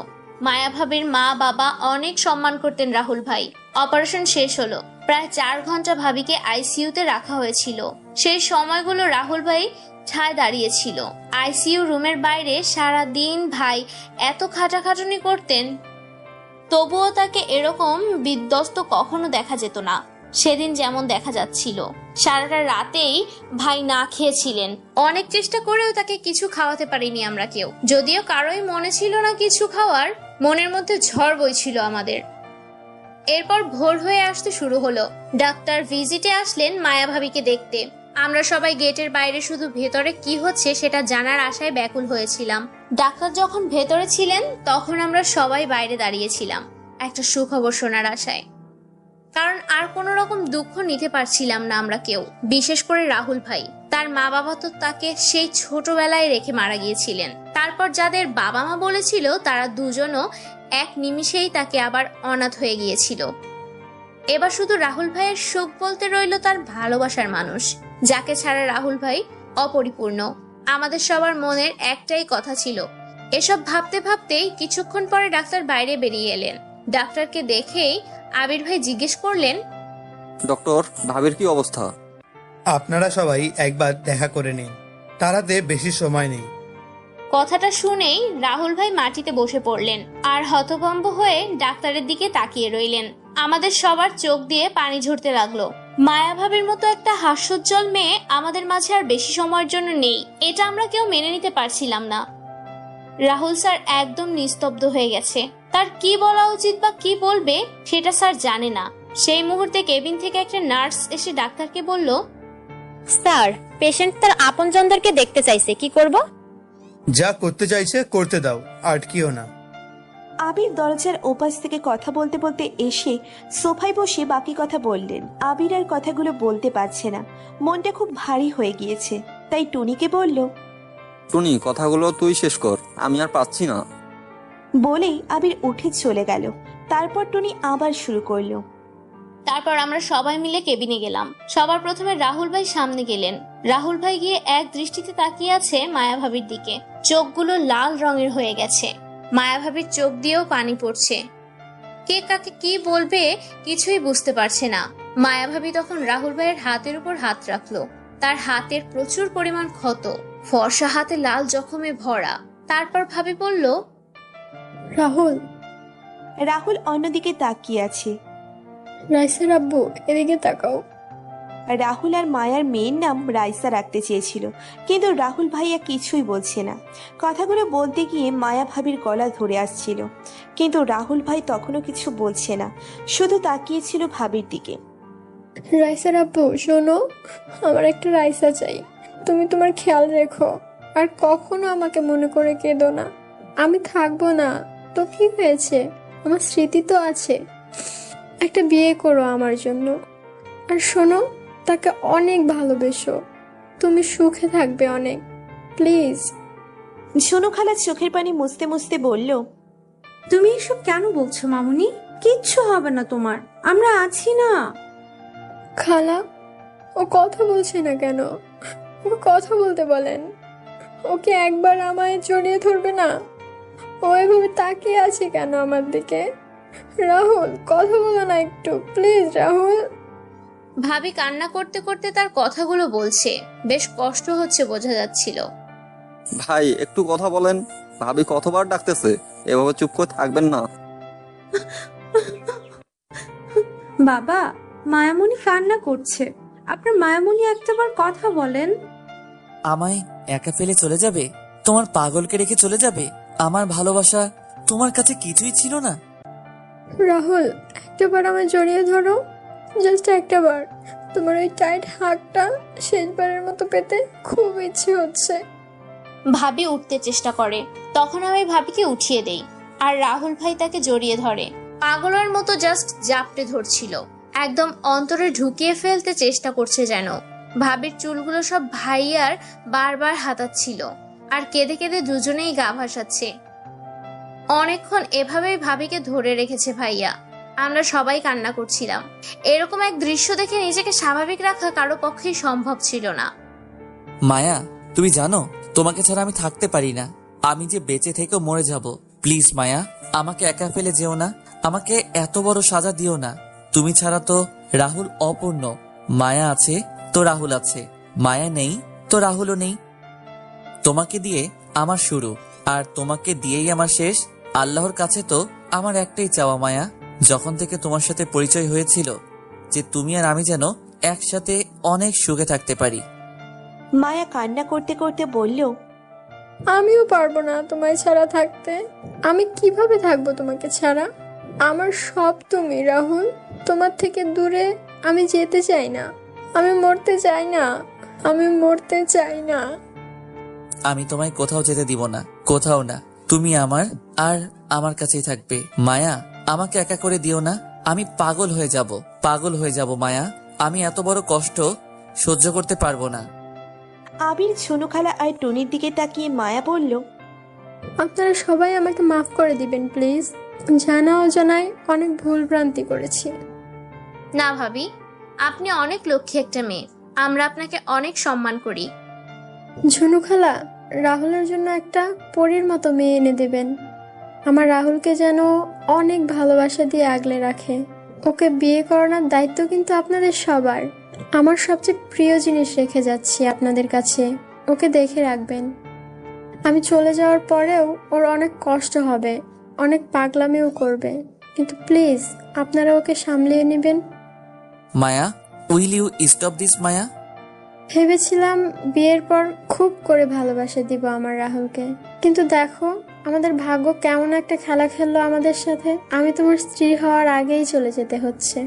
মায়া ভাবির মা বাবা অনেক সম্মান করতেন রাহুল ভাই। অপারেশন শেষ হলো। প্রায় 4 ঘন্টা ভাবিকে আইসিইউতে রাখা হয়েছিল। সেই সময়গুলো রাহুল ভাই ঠায় দাঁড়িয়েছিল। আইসিইউ রুমের বাইরে সারা দিন ভাই এত খাটাখাটুনি করতেন, তবুও তাকে এরকম বিধ্বস্ত কখনো দেখা যেত না। সেদিন যেমন দেখা যাচ্ছিল, সারাটা রাতেই ভাই না খেয়েছিলেন। অনেক চেষ্টা করেও তাকে কিছু খাওয়াতে পারিনি আমরা কেউ। যদিও কারোই মনে ছিল না কিছু খাওয়ার, মনের মধ্যে ঝড় বইছিল আমাদের। এরপর ভোর হয়ে আসতে শুরু হলো। ডাক্তার ভিজিটে আসলেন মায়া ভাবিকে দেখতে। আমরা সবাই গেটের বাইরে শুধু ভেতরে কি হচ্ছে সেটা জানার আশায় ব্যাকুল হয়েছিলাম। ডাক্তার যখন ভেতরে ছিলেন তখন আমরা সবাই বাইরে দাঁড়িয়েছিলাম একটা সুখবর শোনার আশায়। কারণ আর কোনো রকম দুঃখ নিতে পারছিলাম না আমরা কেউ, বিশেষ করে রাহুল ভাই। তার মা বাবা তো তাকে সেই ছোটবেলায় রেখে মারা গিয়েছিলেন। তারপর যাদের বাবা মা বলেছিল তারা দুজনও এক নিমিষেই তাকে আবার অনাথ হয়ে গিয়েছিল। এবার শুধু রাহুল ভাইয়ের সুখ বলতে রইল তার ভালোবাসার মানুষ, যাকে ছাড়া রাহুল ভাই অপরিপূর্ণ। আমাদের সবার মনের একটাই কথা ছিল। এসব ভাবতে ভাবতেই কিছুক্ষণ পরে ডাক্তার বাইরে বেরিয়ে এলেন। ডাক্তারকে দেখেই আবির ভাই জিজ্ঞেস করলেন, ডক্টর, ভাবির কি অবস্থা? আপনারা সবাই একবার দেখা করে নিন, তারাতে বেশি সময় নেই। কথাটা শুনেই রাহুল ভাই মাটিতে বসে পড়লেন আর হতভম্ব হয়ে ডাক্তারের দিকে তাকিয়ে রইলেন। আমাদের সবার চোখ দিয়ে পানি ঝরতে লাগলো। মায়া ভাবির মতো একটা হাস্যোজ্জ্বল মেয়ে আমাদের মাঝে আর বেশি সময়ের জন্য নেই, এটা আমরা কেউ মেনে নিতে পারছিলাম না। রাহুল স্যার একদম নিস্তব্ধ হয়ে গেছে। তার কি বলা উচিত বা কি বলবে সেটা স্যার জানে না। সেই মুহূর্তে কেবিন থেকে একটা নার্স এসে ডাক্তারকে বলল, স্যার, পেশেন্ট তার আপনজনদেরকে দেখতে চাইছে, কি করব? যা করতে চাইছে করতে দাও, আটকিও না। আবির দরজার ওপাশ থেকে কথা বলতে বলতে এসে সোফায় বসে বাকি কথা বললেন। আবির আর কথাগুলো বলতে পারছে না, মনটা খুব ভারী হয়ে গিয়েছে। তাই টুনিকে বলল। টুনি, কথাগুলো তুই শেষ কর, আমি আর পাচ্ছি না। বলেই আবির উঠে চলে গেল। তারপর টুনি আবার শুরু করলো। তারপর আমরা সবাই মিলে কেবিনে গেলাম। সবার প্রথমে রাহুল ভাই সামনে গেলেন। রাহুল ভাই গিয়ে এক দৃষ্টিতে তাকিয়ে আছে মায়া ভাবির দিকে। চোখগুলো লাল রঙের হয়ে গেছে। মায়া ভাবির চোখ দিয়েও পানি পড়ছে। কে কাকে কি বলবে কিছুই বুঝতে পারছে না। মায়া ভাবি তখন রাহুল ভাইয়ের হাতের উপর হাত রাখলো। তার হাতের প্রচুর পরিমাণ ক্ষত, ফর্সা হাতে লাল জখমে ভরা। তারপর ভাবি বলল, রাহুল। রাহুল অন্যদিকে তাকিয়ে আছে। রাইসার আব্বু, এদিকে তাকাও। রাহুল আর মায়ার মেয়ের নাম রাইসা রাখতে চেয়েছিল, কিন্তু রাহুল ভাইয়া কিছুই বলছে না। কথাগুলো বলতে গিয়ে মায়া ভাবির গলা ধরে আসছিল, কিন্তু রাহুল ভাই তখনও কিছু বলছে না, শুধু তাকিয়েছিল ভাবির দিকে। রাইসার আব্বু শোনো, আমার একটা রাইসা চাই। তুমি তোমার খেয়াল রেখো, আর কখনো আমাকে মনে করে কেঁদো না। আমি থাকবো না তো কি হয়েছে, আমার স্মৃতি তো আছে। একটা বিয়ে করো আমার জন্য, আর শোনো, তাকে অনেক ভালোবেসো। তুমি সুখে থাকবে অনেক, প্লিজ। সোনু খালা চোখের পানি মুছতে মুছতে বলল, তুমি এসব কেন বলছো মামুনি? কিচ্ছু হবে না তোমার, আমরা আছি না। খালা, ও কথা বলছে না কেন? ওকে কথা বলতে বলেন। ওকে একবার আমায় জড়িয়ে ধরবে না? ও এভাবে তাকিয়ে আছে কেন আমার দিকে? রাহুল, কথা বলো না একটু, প্লিজ রাহুল। ভাবি কান্না করতে করতে তার কথাগুলো বলছে। বেশ কষ্ট হচ্ছে বোঝা যাচ্ছিল। ভাই একটু কথা বলেন, ভাবি কতবার ডাকতেছে, এভাবে চুপ করে থাকবেন না। বাবা, মায়ামণি কান্না করছে, আপনার মায়ামণি একটাবার কথা বলেন। আমায় একা ফেলে চলে যাবে? তোমার পাগলকে রেখে চলে যাবে? আমার ভালোবাসা তোমার কাছে কিছুই ছিল না? রাহুল, একটাবার আমায় জড়িয়ে ধরো, জাস্ট একটাবার। তোমার ওই টাইট হাতটা শেষবারের মতো পেতে খুব ইচ্ছে হচ্ছে। ভাবি উঠতে চেষ্টা করে, তখন আমি ভাবিকে উঠিয়ে দেই, আর রাহুল ভাই তাকে জড়িয়ে ধরে। পাগলের মতো জাস্ট জাপটে ধরছিল, একদম অন্তরে ঢুকিয়ে ফেলতে চেষ্টা করছে যেন। ভাবির চুলগুলো সব ভাইয়ার বারবার হাতাচ্ছিল, আর কেঁদে কেঁদে দুজনেই গা ভাসাচ্ছে। অনেকক্ষণ এভাবেই ভাবিকে ধরে রেখেছে ভাইয়া। আমরা সবাই কান্না করছিলাম। এরকম এক দৃশ্য দেখে নিজেকে স্বাভাবিক রাখা কারো পক্ষেই সম্ভব ছিল না। মায়া, তুমি জানো তোমাকে ছাড়া আমি থাকতে পারি না। আমি যে বেঁচে থেকেও মরে যাব। প্লিজ মায়া, আমাকে একা ফেলে যেও না। আমাকে এত বড় সাজা দিও না। তুমি ছাড়া তো রাহুল অপূর্ণ। মায়া আছে তো রাহুল আছে, মায়া নেই তো রাহুলও নেই। তোমাকে দিয়ে আমার শুরু, আর তোমাকে দিয়েই আমার শেষ। আল্লাহর কাছে তো আমার একটাই চাওয়া মায়া, যখন থেকে তোমার সাথে পরিচয় হয়েছিল, যে তুমি আর আমি যেন একসাথে অনেক সুখে থাকতে পারি। মায়া কান্না করতে করতে বলল, আমিও পারবো না তোমায় ছাড়া থাকতে। আমি কিভাবে থাকবো তোমাকে ছাড়া? আমার সব তুমি রাহুল। তোমার থেকে দূরে আমি যেতে চাই না। আমি মরতে চাই না, আমি মরতে চাই না। আমি তোমায় কোথাও যেতে দিব না, কোথাও না। তুমি আমার আর আমার কাছেই থাকবে। মায়া, আমাকে একা করে দিও না। আমি পাগল হয়ে যাব, পাগল হয়ে যাব মায়া। আমি এত বড় কষ্ট সহ্য করতে পারবো না। আবির, সোনু খালা আর টুনির দিকে তাকিয়ে মায়া বলল, আপনারা সবাই আমাকে মাফ করে দিবেন প্লিজ। জানা অজানায় অনেক ভুল ভ্রান্তি করেছি। না ভাবি, আপনি অনেক লক্ষ্মী একটা মেয়ে। আমরা আপনাকে অনেক সম্মান করি। ঝুনু খালা, রাহুলের জন্য একটা পরীর মতো মেয়ে এনে দেবেন। আমার রাহুলকে যেন অনেক ভালোবাসা দিয়ে আগলে রাখে। ওকে বিয়ে করানোর দায়িত্ব কিন্তু আপনাদের সবার। আমার সবচেয়ে প্রিয় জিনিস রেখে যাচ্ছি আপনাদের কাছে, ওকে দেখে রাখবেন। আমি চলে যাওয়ার পরেও ওর অনেক কষ্ট হবে, অনেক পাগলামিও করবে, কিন্তু প্লিজ আপনারা ওকে সামলিয়ে নেবেন। মায়া, উইল ইউ স্টপ দিস মায়া? ভেবেছিলাম বিয়ের পর খুব করে ভালোবাসা দিব আমার রাহুলকে, কিন্তু দেখো আমাদের ভাগ্য কেমন একটা খেলা খেললো আমাদের সাথে। আমি তোমার স্ত্রী হওয়ার আগেই চলে যেতে হচ্ছে।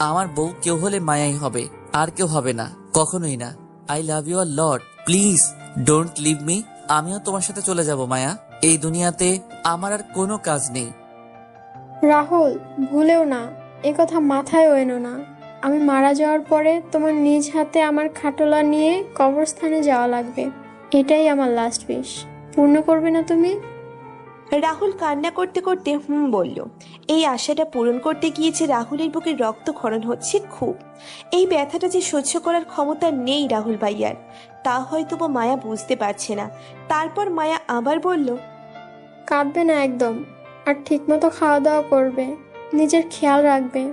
আমার বউ কেউ হলে মায়াই হবে, আর কেউ হবে না, কখনোই না। I love you a lot, please don't leave me. আমিও তোমার সাথে চলে যাব মায়া। এই দুনিয়াতে আমার আর কোনো কাজ নেই। রাহুল, ভুলেও না এ কথা মাথায় এনো না। আমি মারা যাওয়ার পরে তোমার নিজ হাতে আমার খাটোলা নিয়ে কবরস্থানে যাওয়া লাগবে। এটাই আমার লাস্ট উইশ। পূর্ণ করবে না তুমি? রাহুল কান্না করতে করতে বলল। এই আশাটা পূরণ করতে গিয়েছে রাহুলের বুকে রক্তক্ষরণ হচ্ছে খুব। এই ব্যথাটা যে সহ্য করার ক্ষমতা নেই রাহুল ভাইয়ার, তা হয়তো বা মায়া বুঝতে পারছে না। তারপর মায়া আবার বলল, কাঁদবে না একদম, আর ঠিকমতো খাওয়া দাওয়া করবে, নিজের খেয়াল রাখবে,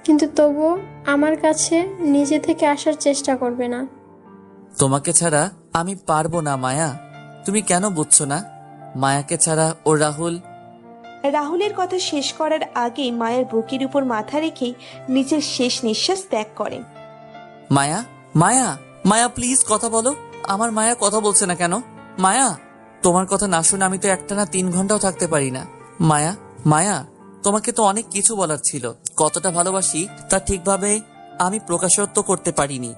কিন্তু তবুও আমার কাছে নিজে থেকে আসার চেষ্টা করবে না। তোমাকে ছাড়া আমি পারবো না মায়া, তুমি কেন বুঝছো না? মায়াকে ছাড়া ও রাহুল। রাহুলের কথা শেষ করার আগেই মায়ের বুকের উপর মাথা রেখেই নিজের শেষ নিঃশ্বাস ত্যাগ করেন। মায়া, মায়া, মায়া প্লিজ কথা বলো। আমার মায়া কথা বলছে না কেন? মায়া, তোমার কথা না শুনে আমি তো একটানা 3 ঘন্টাও থাকতে পারি না। মায়া, মায়া, তোমাকে তো অনেক কিছু বলার ছিল। কতটা ভালোবাসি তা ঠিকভাবে আমি প্রকাশিত করতে পারিনি।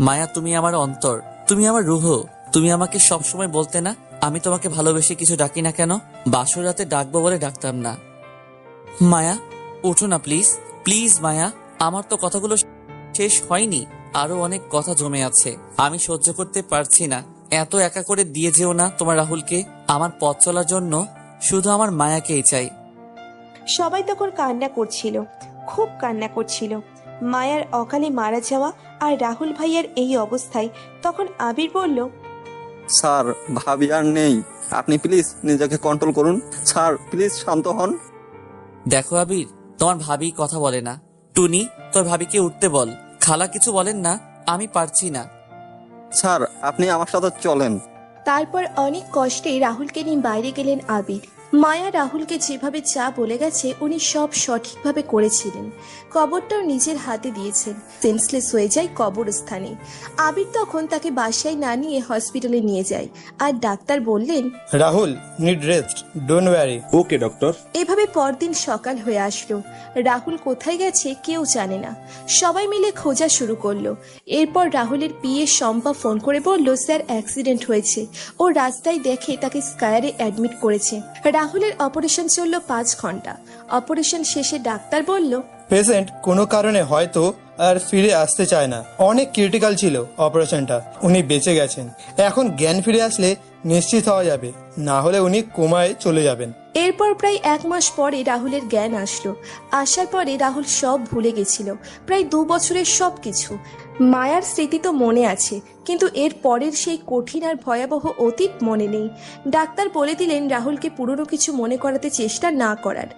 মায়া, তুমি আমার অন্তর, তুমি আমার রুহ। তুমি আমাকে সবসময় বলতে না আমি তোমাকে ভালোবেসে কিছু ডাকি না কেন? বাসর রাতে ডাকবো বলে ডাকতাম না। মায়া, ওঠো না প্লিজ, প্লিজ মায়া। আমার তো কথাগুলো শেষ হয়নি, আরো অনেক কথা জমে আছে। আমি সহ্য করতে পারছি না। এত একা করে দিয়ে যেও না তোমার রাহুলকে। আমার পথ চলার জন্য শুধু আমার মায়াকেই চাই। সবাই তখন কান্না করছিল, খুব কান্না করছিল। মায়ার অকালে মারা যাওয়া আর রাহুল ভাইয়ার এই অবস্থায়। তখন আবির বলল, স্যার, ভাবি আর নেই, আপনি প্লিজ নিজেকে কন্ট্রোল করুন। স্যার প্লিজ শান্ত হন। দেখো আবির, তোমার ভাবি কথা বলে না। টুনি, তোর ভাবিকে উঠতে বল। খালা কিছু বলেন না, আমি পারছি না। স্যার আপনি আমার সাথে চলেন। তারপর অনেক কষ্টে রাহুলকে নিয়ে বাইরে গেলেন আবির। মায়া রাহুলকে যেভাবে যা বলে গেছে উনি সব সঠিকভাবে করেছিলেন। কবরটাও নিজের হাতে দিয়েছেন। সেন্সলেস হয়ে যায় কবরস্থানে। আবির তখন তাকে বাসায় না নিয়ে হসপিটালে নিয়ে যায়, আর ডাক্তার বললেন, Rahul need rest, don't worry. Okay doctor. এভাবে পরদিন সকাল হয়ে আসলো। রাহুল কোথায় গেছে কেউ জানে না। সবাই মিলে খোঁজা শুরু করলো। এরপর রাহুলের পিএ শম্পা ফোন করে বলল, স্যার অ্যাক্সিডেন্ট হয়েছে। ও রাস্তায় দেখে তাকে স্কায়ারে অ্যাডমিট করেছে। রাহুলের অপারেশন চলল 5 ঘন্টা। অপারেশন শেষে ডাক্তার বলল, পেশেন্ট কোনো কারণে হয়তো আর ফিরে আসতে চায় না। অনেক ক্রিটিক্যাল ছিল অপারেশনটা, উনি বেঁচে গেছেন। এখন জ্ঞান ফিরে আসলে নিশ্চিত হওয়া যাবে, না হলে উনি কোমায় চলে যাবেন। এরপর প্রায় 1 মাস পরে রাহুলের জ্ঞান আসলো। আসার পরে রাহুল সব ভুলে গেছিল, প্রায় 2 বছরের সব কিছু। মায়ার স্মৃতি তো মনে আছে, কিন্তু এর পরের সেই কঠিন আর ভয়াবহ অতীত মনে নেই। ডাক্তার বলে দিলেন রাহুলকে পুরনো কিছু মনে করাতে চেষ্টা না করার।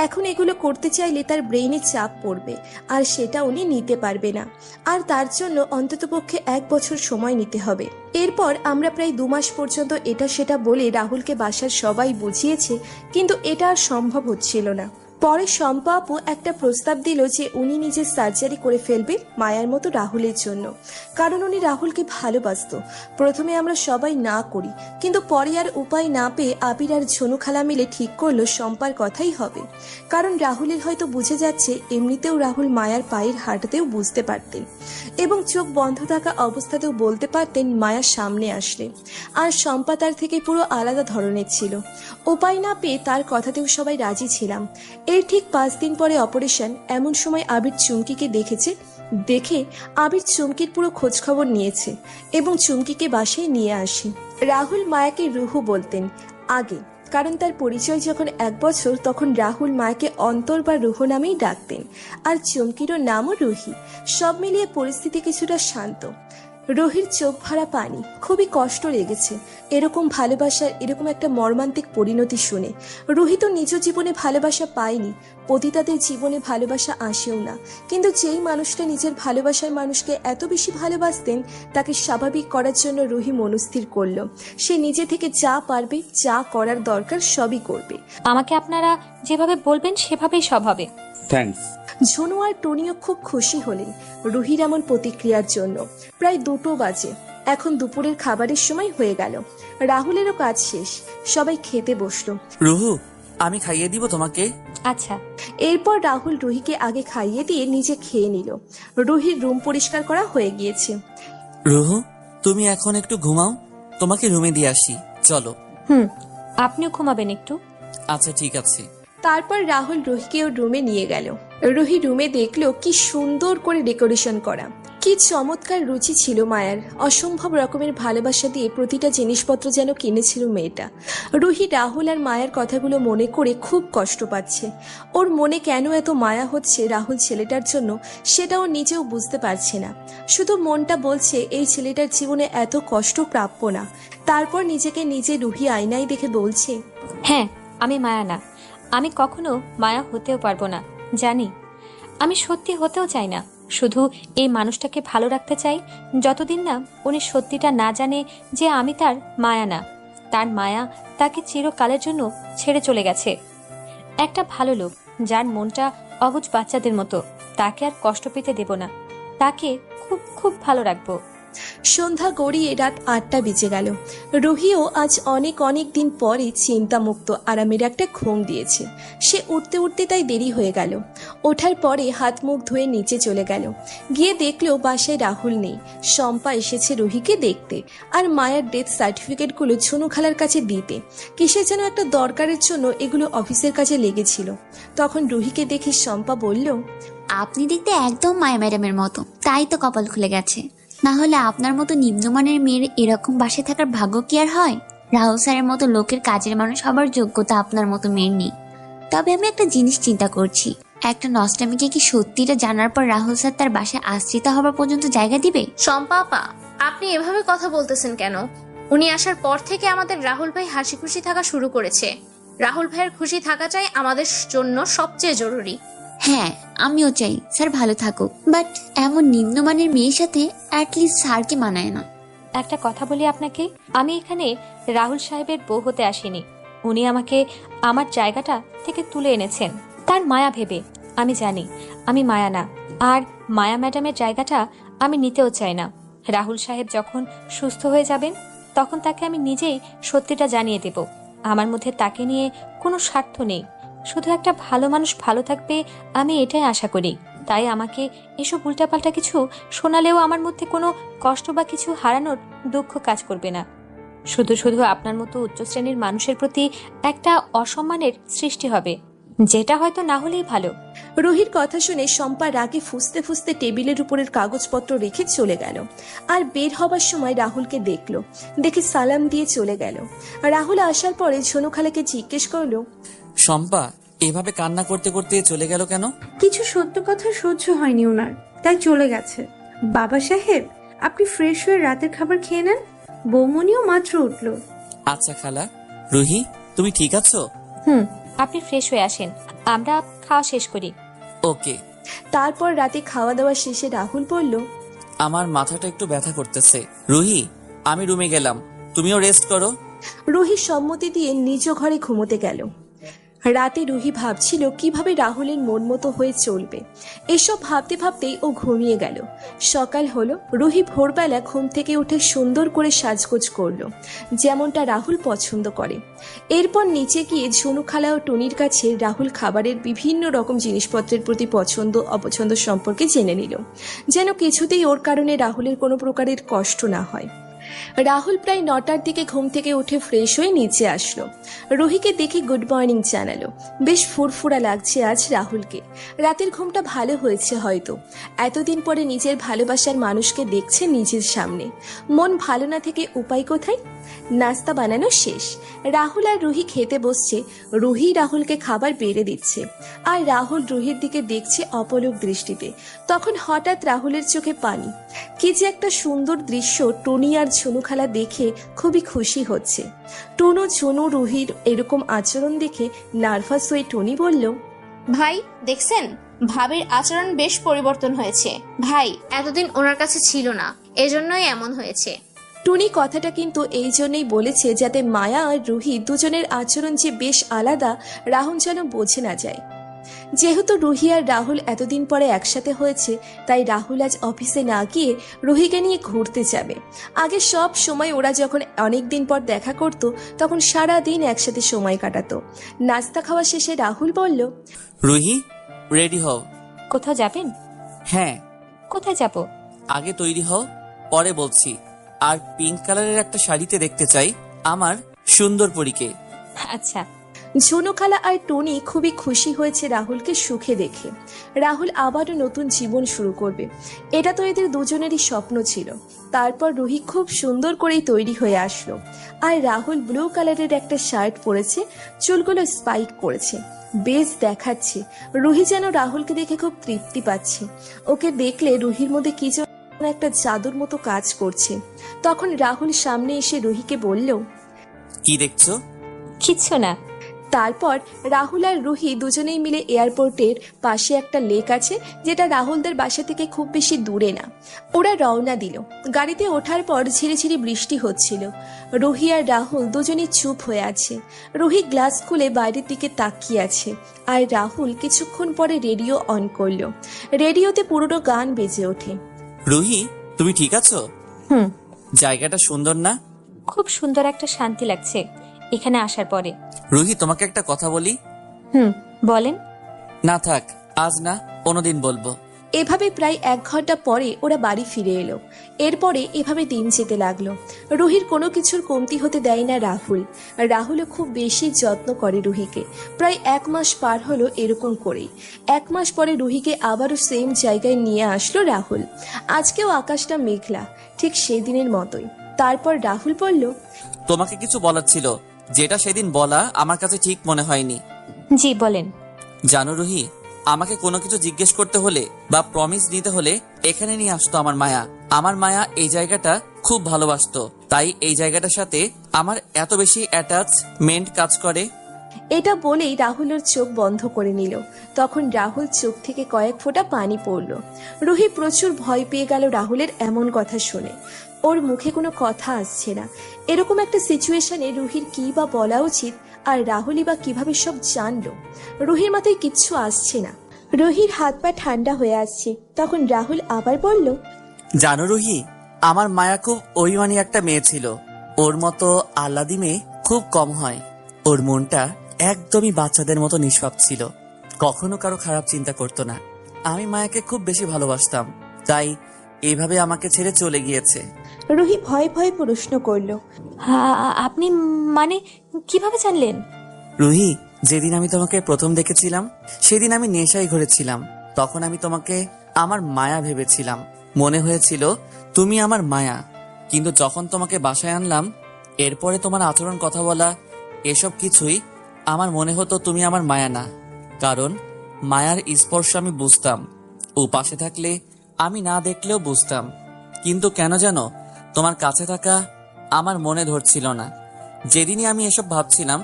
এখন এগুলো করতে চাইলে তার ব্রেইনে চাপ পড়বে, আর সেটা উনি নিতে পারবে না। আর তার জন্য অন্ততপক্ষে 1 বছর সময় নিতে হবে। এরপর আমরা প্রায় 2 মাস পর্যন্ত এটা সেটা বলে রাহুলকে বাসার সবাই বুঝিয়েছে, কিন্তু এটা আর সম্ভব হচ্ছিল না। পরে শম্পা আপু একটা প্রস্তাব দিল যে উনি নিজের সার্জারি করে ফেলবে মায়ার মতো রাহুলের জন্য, কারণ উনি রাহুলকে ভালোবাসতো। প্রথমে আমরা সবাই না করি, কিন্তু পরে আর উপায় না পেয়ে আবির আর ঝনু খালা মিলে ঠিক করলো শম্পার কথাই হবে। কারণ রাহুলের হয়তো বুঝে যাচ্ছে এমনিতেও রাহুল মায়ার পায়ের হাঁটাতেও বুঝতে পারতেন, এবং চোখ বন্ধ থাকা অবস্থাতেও বলতে পারতেন মায়া সামনে আসলে। আর শম্পা তার থেকে পুরো আলাদা ধরনের ছিল। উপায় না পেয়ে তার কথাতেও সবাই রাজি ছিলাম। এর ঠিক 5 দিন পরে অপারেশন। এমন সময় আবির চুমকিকে দেখেছে। দেখে আবির চুমকির পুরো খোঁজ খবর নিয়েছে এবং চুমকিকে বাসায় নিয়ে আসে। রাহুল মায়াকে রুহু বলতেন আগে, কারণ তার পরিচয় যখন 1 বছর, তখন রাহুল মায়াকে অন্তর বা রুহু নামেই ডাকতেন, আর চুমকিরও নামও রুহি। সব মিলিয়ে পরিস্থিতি কিছুটা শান্ত। রুহির চোখ ভরা পানি। খুবই কষ্ট লেগেছে এরকম ভালোবাসার এরকম একটা মর্মান্তিক পরিণতি শুনে। রুহি তো নিজ জীবনে ভালোবাসা পায়নি, পতিতাদের জীবনে ভালোবাসা আসেও না। কিন্তু যেই মানুষটা নিজের ভালোবাসার মানুষকে এত বেশি ভালোবাসতেন, তাকে স্বাভাবিক করার জন্য রুহি মনস্থির করলো সে নিজে থেকে যা পারবে, যা করার দরকার সবই করবে। আমাকে আপনারা যেভাবে বলবেন সেভাবেই সব হবে। থ্যাঙ্কস। ঝনু আর টনিও খুব খুশি হলেন রুহির এমন প্রতিক্রিয়ার জন্য। প্রায় 2টো বাজে। এখন দুপুরের খাবারের সময় হয়ে গেল। রাহুলেরও কাজ শেষ। সবাই খেতে বসলো। রুহু, আমি খাইয়ে দিব তোমাকে। আচ্ছা। এরপর রাহুল রুহিকে আগে খাইয়ে দিয়ে নিজে খেয়ে নিল। রুহির রুম পরিষ্কার করা হয়ে গিয়েছে। রুহু, তুমি এখন একটু ঘুমাও, তোমাকে রুমে দিয়ে আসি, চলো। আপনিও ঘুমাবেন একটু। আচ্ছা ঠিক আছে। তারপর রাহুল রুহিকে ওর রুমে নিয়ে গেল। রুহি রুমে দেখলো কি সুন্দর করে ডেকোরেশন করা, কি চমৎকার রুচি ছিল মায়ার। অসম্ভব রকমের ভালোবাসা দিয়ে প্রতিটা জিনিসপত্র যেন কিনেছিল মেয়েটা। রুহি রাহুল আর মায়ার কথাগুলো মনে করে খুব কষ্ট পাচ্ছে। ওর মনে কেন এত মায়া হচ্ছে রাহুল ছেলেটার জন্য সেটাও নিজেও বুঝতে পারছে না। শুধু মনটা বলছে এই ছেলেটার জীবনে এত কষ্ট প্রাপ্য না। তারপর নিজেকে নিজে রুহি আয়নায় দেখে বলছে, হ্যাঁ, আমি মায়া না, আমি কখনো মায়া হতেও পারবো না। জানি আমি সত্যি হতেও চাই না, শুধু এই মানুষটাকে ভালো রাখতে চাই যতদিন না উনি সত্যিটা না জানে যে আমি তার মায়া না। তার মায়া তাকে চিরকালের জন্য ছেড়ে চলে গেছে। একটা ভালো লোক যার মনটা অবুঝ বাচ্চাদের মতো, তাকে আর কষ্ট পেতে দেব না, তাকে খুব খুব ভালো রাখবো। সন্ধ্যা গড়িয়ে রাত 8টা বেজে গেল। রুহিও আজ অনেক দিন পরে চিন্তামুক্ত আরামের একটা ঘুম দিয়েছে। সে উঠতে উঠতে তাই দেরি হয়ে গেল। ওঠার পরে হাত মুখ ধুয়ে নিচে চলে গেল। গিয়ে দেখলো বাসায় রাহুল নেই। শম্পা এসেছে রুহিকে দেখতে আর মায়ের ডেথ সার্টিফিকেটগুলো ঝুনু খালার কাছে দিতে। কিসের যেন একটা দরকারের জন্য এগুলো অফিসের কাছে লেগেছিল। তখন রুহিকে দেখে শম্পা বলল, আপনি দেখতে একদম মায়া ম্যাডামের মতো, তাই তো কপাল খুলে গেছে। না হলে আপনার মতো নিম্নমানের মেয়ের এরকম বাসায় থাকার ভাগ্য কি আর হয়? রাহুল স্যারের মতো লোকের কাজের মানুষ হবার যোগ্যতা আপনার মতো মেয়ের নেই। তবে আমি একটা জিনিস চিন্তা করছি, একটা নষ্টামিকে কি সত্যিটা জানার পর রাহুল স্যার তার বাসায় আশ্রিতা হবার পর্যন্ত জায়গা দিবে? শম্পা আপা, আপনি এভাবে কথা বলতেছেন কেন? উনি আসার পর থেকে আমাদের রাহুল ভাই হাসি খুশি থাকা শুরু করেছে। রাহুল ভাইয়ের খুশি থাকাটাই আমাদের জন্য সবচেয়ে জরুরি। হ্যাঁ, আমিও চাই স্যার ভালো থাকুক, বাট এমন নিম্নমানের মেয়ের সাথে অ্যাটলিস্ট স্যারকে মানায় না। একটা কথা বলি আপনাকে, আমি এখানে রাহুল সাহেবের বউ হতে আসিনি। উনি আমাকে আমার জায়গাটা থেকে তুলে এনেছেন তার মায়া ভেবে। আমি জানি আমি মায়া না, আর মায়া ম্যাডামের জায়গাটা আমি নিতেও চাই না। রাহুল সাহেব যখন সুস্থ হয়ে যাবেন তখন তাকে আমি নিজেই সত্যিটা জানিয়ে দেব। আমার মধ্যে তাকে নিয়ে কোনো স্বার্থ নেই, শুধু একটা ভালো মানুষ ভালো থাকবে আমি এটাই আশা করি। তাই আমাকে এসব উল্টাপাল্টা কিছু শোনালেও আমার মধ্যে কোনো কষ্ট বা কিছু হারানোর দুঃখ কাজ করবে না। শুধু শুধু আপনার মতো উচ্চ শ্রেণীর মানুষের প্রতি একটা অসম্মানের সৃষ্টি হবে, যেটা হয়তো না হলেই ভালো। রুহির কথা শুনে শম্পা রাগে ফুসতে ফুসতে টেবিলের উপরের কাগজপত্র রেখে চলে গেল। আর বের হবার সময় রাহুলকে দেখলো, দেখে সালাম দিয়ে চলে গেল। রাহুল আসার পরে ঝুনু খালাকে জিজ্ঞেস করলো, শম্পা এভাবে কান্না করতে করতে চলে গেল কেন? কিছু সত্য কথা সহ্য হয়নি ওনার, তাই চলে গেছে। বাবা সাহেব, আপনি ফ্রেশ হয়ে রাতের খাবার খেয়ে নেন, বৌমনিও মাত্র উঠলো। আচ্ছা খালা। রুহি, তুমি ঠিক আছো? আপনি ফ্রেশ হয়ে আসেন, আমরা খাওয়া শেষ করি। ওকে। তারপর রাতে খাওয়া দাওয়া শেষে রাহুল বলল, আমার মাথাটা একটু ব্যথা করতেছে। রুহি, আমি রুমে গেলাম, তুমিও রেস্ট করো। রুহি সম্মতি দিয়ে নিজ ঘরে ঘুমোতে গেল। রাতে রুহি ভাবছিল কিভাবে রাহুলের মন মতো হয়ে চলবে। এসব ভাবতে ভাবতেই ও ঘুমিয়ে গেল। সকাল হলো। রুহি ভোরবেলা ঘুম থেকে উঠে সুন্দর করে সাজগোজ করলো, যেমনটা রাহুল পছন্দ করে। এরপর নিচে গিয়ে ঝুনু খালা ও টুনির কাছে রাহুল খাবারের বিভিন্ন রকম জিনিসপত্রের প্রতি পছন্দ অপছন্দ সম্পর্কে জেনে নিল, যেন কিছুতেই ওর কারণে রাহুলের কোনো প্রকারের কষ্ট না হয়। রাহুল প্রায় 9টার দিকে ঘুম থেকে উঠে ফ্রেশ হয়ে নিচে আসলো। রুহিকে দেখে গুড মর্নিং জানালো। বেশ ফুরফুরা লাগছে আজ রাহুলকে। রাতের ঘুমটা ভালো হয়েছে হয়তো। এতদিন পরে নিজের ভালোবাসার মানুষকে দেখছে নিজের সামনে। মন ভালো না থেকে উপায় কোথায়? নাস্তা বানানো শেষ। রাহুল আর রুহি খেতে বসছে। রুহি রাহুলকে খাবার বেড়ে দিচ্ছে, আর রাহুল রুহির দিকে দেখছে অপলক দৃষ্টিতে। তখন হঠাৎ রাহুলের চোখে পানি। কি যে একটা সুন্দর দৃশ্য টুনি আর ঝুনু খালা দেখে খুবই খুশি হচ্ছে। টুনু ঝুনু রুহির এরকম আচরণ দেখে নার্ভাস হয়ে টুনি বলল, ভাই দেখছেন, ভাবির আচরণ বেশ পরিবর্তন হয়েছে। ভাই এতদিন ওনার কাছে ছিল না, এজন্যই এমন হয়েছে। টুনি কথাটা কিন্তু এই জন্যই বলেছে যাতে মায়া আর রুহি দুজনের আচরণ যে বেশ আলাদা রাহুল যেন বোঝে না যায়। যেহেতু রুহি আর রাহুল এতদিন পরে একসাথে হয়েছে, তাই রাহুল আজ অফিসে না গিয়ে রুহিকে নিয়ে ঘুরতে যাবে। আগে সব সময় ওরা যখন অনেকদিন পর দেখা করত তখন সারা দিন একসাথে সময় কাটাতো। নাস্তা খাওয়া শেষে রাহুল বলল, রুহি, রেডি হও। কোথাও যাবেন? হ্যাঁ। কোথায় যাব? আগে তৈরি হও, পরে বলছি। আর পিঙ্ক কালারের একটা শাড়িতে দেখতে চাই আমার সুন্দর পরীকে। আচ্ছা। ঝুনু খালা আর টনি খুবই খুশি হয়েছে রাহুলকে সুখে দেখে। রাহুল আবারও নতুন জীবন শুরু করবে, এটা তো এদের দুজনেরই স্বপ্ন ছিল। তারপর রুহি খুব সুন্দর করেই তৈরি হয়ে আসলো, আর রাহুল ব্লু কালারের একটা শার্ট পরেছে, চুলগুলো স্পাইক করেছে, বেশ দেখাচ্ছে। রুহি যেন রাহুলকে দেখে খুব তৃপ্তি পাচ্ছে। ওকে দেখলে রুহির মধ্যে কি যেন একটা জাদুর মতো কাজ করছে। তখন রাহুল সামনে এসে রুহিকে বলল, কি দেখছো? কিচ্ছু না। তারপর রাহুল আর রুহি দুজনেই মিলে এয়ারপোর্টের পাশে একটা লেক আছে, যেটা রাহুলদের বাসা থেকে খুব বেশি দূরে না। ওরা রওনা দিল। গাড়িতে ওঠার পর ঝিরিঝিরি বৃষ্টি হচ্ছিল। রুহি আর রাহুল দুজনেই চুপ হয়ে আছে। রুহি গ্লাস খুলে বাইরের দিকে তাকিয়ে আছে, আর রাহুল কিছুক্ষণ পরে রেডিও অন করলো। রেডিওতে পুরনো গান বেজে ওঠে। রুহি, তুমি ঠিক আছো? হুম। জায়গাটা সুন্দর না? খুব সুন্দর, একটা শান্তি লাগছে এখানে আসার পরে। রুহি, তোমাকে একটা কথা বলি। বলেন। না থাক, আজ না, অন্যদিন বলবো। এভাবে প্রায় 1 ঘন্টা পরে ওরা বাড়ি ফিরে এলো। এরপরে এভাবে দিন যেতে লাগলো। রুহির কোনো কিছুর কমতি হতে দেয় না রাহুল। রাহুলও খুব বেশি যত্ন করে রুহিকে। প্রায় 1 মাস পার হলো এরকম করেই। 1 মাস পরে রুহিকে আবারও সেম জায়গায় নিয়ে আসলো রাহুল। আজকেও আকাশটা মেঘলা, ঠিক সেই দিনের মতোই। তারপর রাহুল বলল, তোমাকে কিছু বলার ছিল, যেটা সেদিন বলা আমার কাছে ঠিক মনে হয়নি। জি বলেন। জানো রুহি, আমাকে কোনো কিছু জিজ্ঞেস করতে হলে বা প্রমিস নিতে হলে এখানে নিয়ে আসতো আমার মায়া। আমার মায়া এই জায়গাটা খুব ভালোবাসতো, তাই এই জায়গাটার সাথে আমার এত বেশি অ্যাটাচমেন্ট কাজ করে। এটা বলেই রাহুলের চোখ বন্ধ করে নিল। তখন রাহুল চোখ থেকে কয়েক ফোঁটা পানি পড়ল। রুহি প্রচুর ভয় পেয়ে গেল রাহুলের এমন কথা শুনে। ওর মুখে কোনো কথা আসছে না। এরকম একটা সিচুয়েশনে রুহির কি বা বলা উচিত, আর রাহুলই বা কিভাবে সব জানলো? রুহির মাথায় কিচ্ছু আসছে না। রুহির হাত পা ঠান্ডা হয়ে আসছে। তখন রাহুল আবার বলল, জানো রুহি, আমার মায়া খুব অভিমানী একটা মেয়ে ছিল। ওর মতো আহ্লাদি মেয়ে খুব কম হয়। ওর মনটা একদমই বাচ্চাদের মতো নিষ্পাপ ছিল, কখনো কারো খারাপ চিন্তা করতো না। আমি মায়াকে খুব বেশি ভালোবাসতাম, তাই এইভাবে আমাকে ছেড়ে চলে গিয়েছে। রুহি ভয়ে ভয়ে প্রশ্ন করলো, আপনি মানে কিভাবে জানলেন? রুহি, যেদিন আমি তোমাকে প্রথম দেখেছিলাম সেদিন আমি নেশায় ঘুরেছিলাম। তখন আমি তোমাকে আমার মায়া ভেবেছিলাম, মনে হয়েছিল তুমি আমার মায়া। কিন্তু যখন তোমাকে বাসায় আনলাম, এরপরে তোমার আচরণ, কথা বলা, এসব কিছুই আমার মনে হতো তুমি আমার মায়া না। কারণ মায়ার স্পর্শ আমি বুঝতাম, ও পাশে থাকলে আমি না দেখলেও বুঝতাম। কিন্তু কেন যেন তোমার কাছে থাকা আমার মনে ধরছিল না। যেদিনই আমি এসব ভাবছিলাম,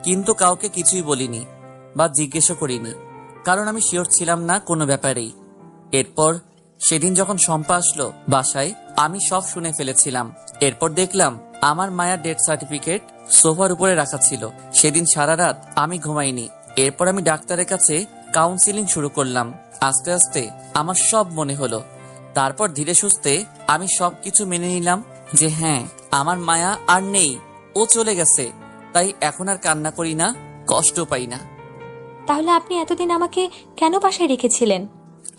কিন্তু কাউকে কিছুই বলিনি বা জিজ্ঞেসও করিনি, কারণ আমি শিওর ছিলাম না কোনো ব্যাপারেই। এরপর সেদিন যখন শম্পা আসলো বাসায়, আমি সব শুনে ফেলেছিলাম। এরপর দেখলাম আমার মায়ের ডেথ সার্টিফিকেট সোফার উপরে রাখা ছিল। সেদিন সারা রাত আমি ঘুমাইনি। এরপর আমি ডাক্তারের কাছে কাউন্সিলিং শুরু করলাম। আস্তে আস্তে আমার সব মনে হলো। তারপর ধীরে সুস্থে আমি সবকিছু মেনে নিলাম যে হ্যাঁ, আমার মায়া আর নেই, ও চলে গেছে। তাই এখন আর কান্না করি না, কষ্ট পাই না। তাহলে আপনি এতদিন আমাকে কেন বাসায় রেখেছিলেন?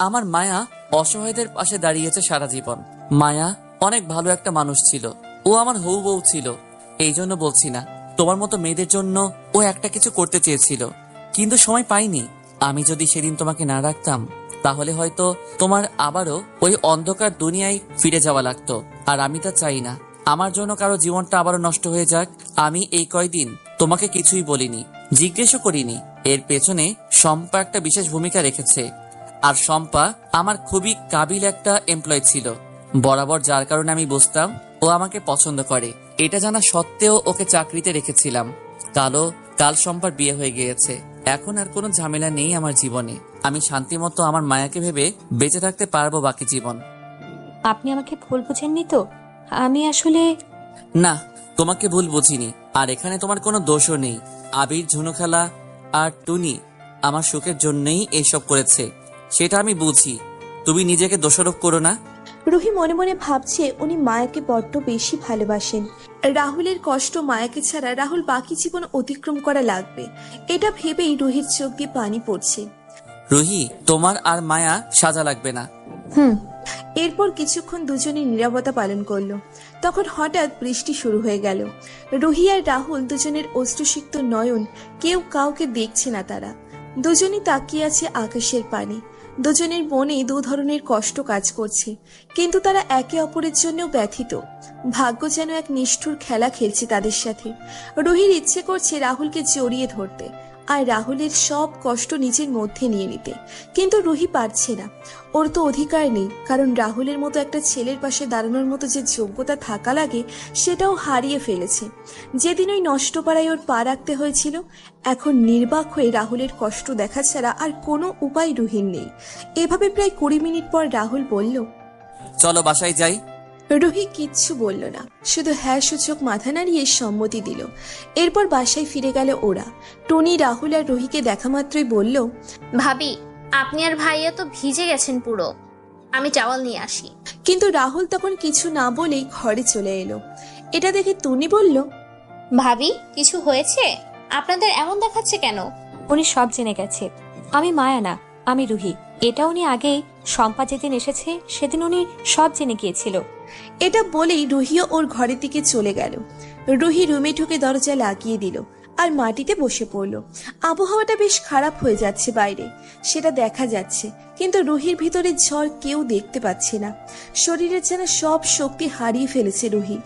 আমার মায়া অসহায়দের পাশে দাঁড়িয়েছে সারা জীবন। মায়া অনেক ভালো একটা মানুষ ছিল, ও আমার হৌ বউ ছিল। এই জন্য বলছি না, তোমার মতো মেয়েদের জন্য ও একটা কিছু করতে চেয়েছিল, কিন্তু সময় পাইনি। আমি যদি সেদিন তোমাকে না রাখতাম, তাহলে হয়তো তোমার আবারও ওই অন্ধকার দুনিয়ায় ফিরে যাওয়া লাগতো। আর আমি তা চাই না, আমার জন্য কারো জীবনটা আবারও নষ্ট হয়ে যাক। আমি এই কয়দিন তোমাকে কিছুই বলিনি, জিজ্ঞেসও করিনি। এর পেছনে শম্পা একটা বিশেষ ভূমিকা রেখেছে। আর শম্পা আমার খুবই কাবিল একটা এমপ্লয় ছিল বরাবর, যার কারণে আমি বুঝতাম ও আমাকে পছন্দ করে। এটা জানা সত্ত্বেও ওকে চাকরিতে রেখেছিলাম। কাল শম্পার বিয়ে হয়ে গিয়েছে। এখন আর কোনো ঝামেলা নেই আমার জীবনে। আমি শান্তিমতো আমার মায়াকে ভেবে বেঁচে থাকতে পারবো বাকি জীবন। আপনি আমাকে ভুল বুঝেননি তো? আমি আসলে না, তোমাকে ভুল বুঝিনি। আর এখানে তোমার কোনো দোষও নেই। আবির, ঝুনু খালা আর টুনি আমার সুখের জন্যই এইসব করেছে, সেটা আমি বুঝি। তুমি নিজেকে দোষারোপ করো না। রুহি মনে মনে ভাবছে উনি মায়াকে বড্ড বেশি ভালোবাসেন। রাহুলের কষ্ট মায়াকে ছাড়া রাহুল বাকি জীবন অতিক্রম করা লাগবে, এটা ভেবেই রুহির চোখ দিয়ে পানি পড়ছে। রুহি, তোমার আর মায়া সাজা লাগবে না। এরপর কিছুক্ষণ দুজনে নীরবতা পালন করলো। তখন হঠাৎ বৃষ্টি শুরু হয়ে গেল। রুহি আর রাহুল দুজনের অশ্রুসিক্ত নয়ন, কেউ কাউকে দেখছে না। তারা দুজনই তাকিয়ে আছে আকাশের পানে। দুজনের মনে দু ধরনের কষ্ট কাজ করছে, কিন্তু তারা একে অপরের জন্যও ব্যথিত। ভাগ্য যেন এক নিষ্ঠুর খেলা খেলছে তাদের সাথে। রুহির ইচ্ছে করছে রাহুলকে জড়িয়ে ধরতে আর রাহুলের সব কষ্ট নিজের মধ্যে নিয়ে নিতে, কিন্তু রুহি পারছে না। ওর তো অধিকার নেই, কারণ রাহুলের মতো একটা ছেলের পাশে দাঁড়ানোর মতো যে যোগ্যতা থাকা লাগে সেটাও হারিয়ে ফেলেছে। যেদিন ওই নষ্ট পাড়ায় ওর পা রাখতে হয়েছিল, এখন নির্বাক হয়ে রাহুলের কষ্ট দেখা ছাড়া আর কোনো উপায় রুহির নেই। এভাবে প্রায় 20 মিনিট পর রাহুল বলল, চলো বাসায় যাই। রুহি কিচ্ছু বলল না, শুধু হ্যাঁ সূচক মাথা নাড়িয়ে সম্মতি দিল। এরপর বাসায় ফিরে গেল ওরা। টনি রাহুল আর রুহিকে দেখা মাত্রই বলল, ভাবি, আপনি আর ভাইয়া তো ভিজে গেছেন পুরো, আমি টাওয়াল নিয়ে আসি। কিন্তু রাহুল তখন কিছু না বলেই ঘরে চলে এলো। এটা দেখে টনি বলল, ভাবি, কিছু হয়েছে? আপনাদের এমন দেখাচ্ছে কেন? উনি সব জেনে গেছে। আমি মায়া না, আমি রুহি। এটা উনি আগেই, শম্পা যেদিন এসেছে সেদিন উনি সব জেনে গিয়েছিল। এটা বলেই রুহিও ওর ঘরের দিকে চলে গেল। রুহি রুমে ঢুকে দরজা লাগিয়ে দিল আর মাটিতে বসে পড়ল। আবহাওয়াটা বেশ খারাপ হয়ে যাচ্ছে বাইরে, সেটা দেখা যাচ্ছে, কিন্তু রুহির ভিতরে ঝড় কেউ দেখতে পাচ্ছে না। শরীরের যেন সব শক্তি হারিয়ে ফেলেছে রুহি।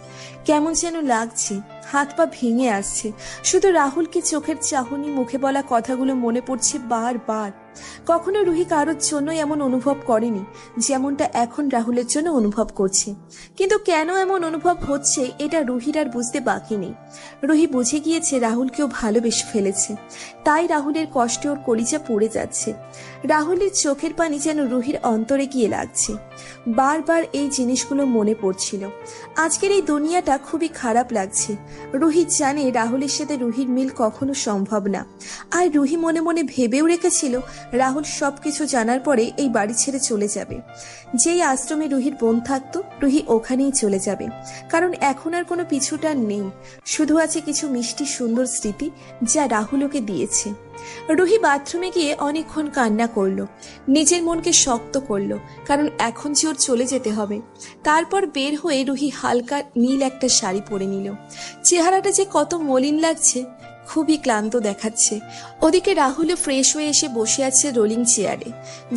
কেমন যেন লাগছে, হাত পা ভেঙে আসছে। শুধু রাহুলকে চোখের চাহনি, মুখে বলা কথাগুলো মনে পড়ছে বারবার। কখনো রুহি কারোর জন্য এমন অনুভব করেনি যেমনটা এখন রাহুলের জন্য অনুভব করছে, কিন্তু কেন এমন অনুভব হচ্ছে এটা রুহির আর বুঝতে বাকি নেই। রুহি বুঝে গিয়েছে রাহুলকেও ভালোবেসে ফেলেছে, তাই রাহুলের কষ্টে ওর কলিজা পুড়ে যাচ্ছে। রাহুলের চোখের পানি যেন রুহির অন্তরে গিয়ে লাগছে। বারবার এই জিনিসগুলো মনে পড়ছিল। আজকের এই দুনিয়াটা খুবই খারাপ লাগছে। রুহি জানে রাহুলের সাথে রুহির মিল কখনো সম্ভব না। আর রুহি মনে মনে ভেবেও রেখেছিল রাহুল সবকিছু জানার পরে এই বাড়ি ছেড়ে চলে যাবে। যেই আশ্রমে রুহির বোন থাকতো, রুহি ওখানেই চলে যাবে, কারণ এখন আর কোনো পিছুটান নেই। শুধু আছে কিছু মিষ্টি সুন্দর স্মৃতি যা রাহুল ওকে দিয়েছে। রুহি বাথরুমে গিয়ে অনেকক্ষণ কান্না করলো, নিজের মনকে শক্ত করলো, কারণ এখন যে ওর চলে যেতে হবে। তারপর বের হয়ে রুহি হালকা নীল একটা শাড়ি পরে নিল। চেহারাটা যে কত মলিন লাগছে, খুবই ক্লান্ত দেখাচ্ছে। ওদিকে রাহুলও ফ্রেশ হয়ে এসে বসে আছে রোলিং চেয়ারে।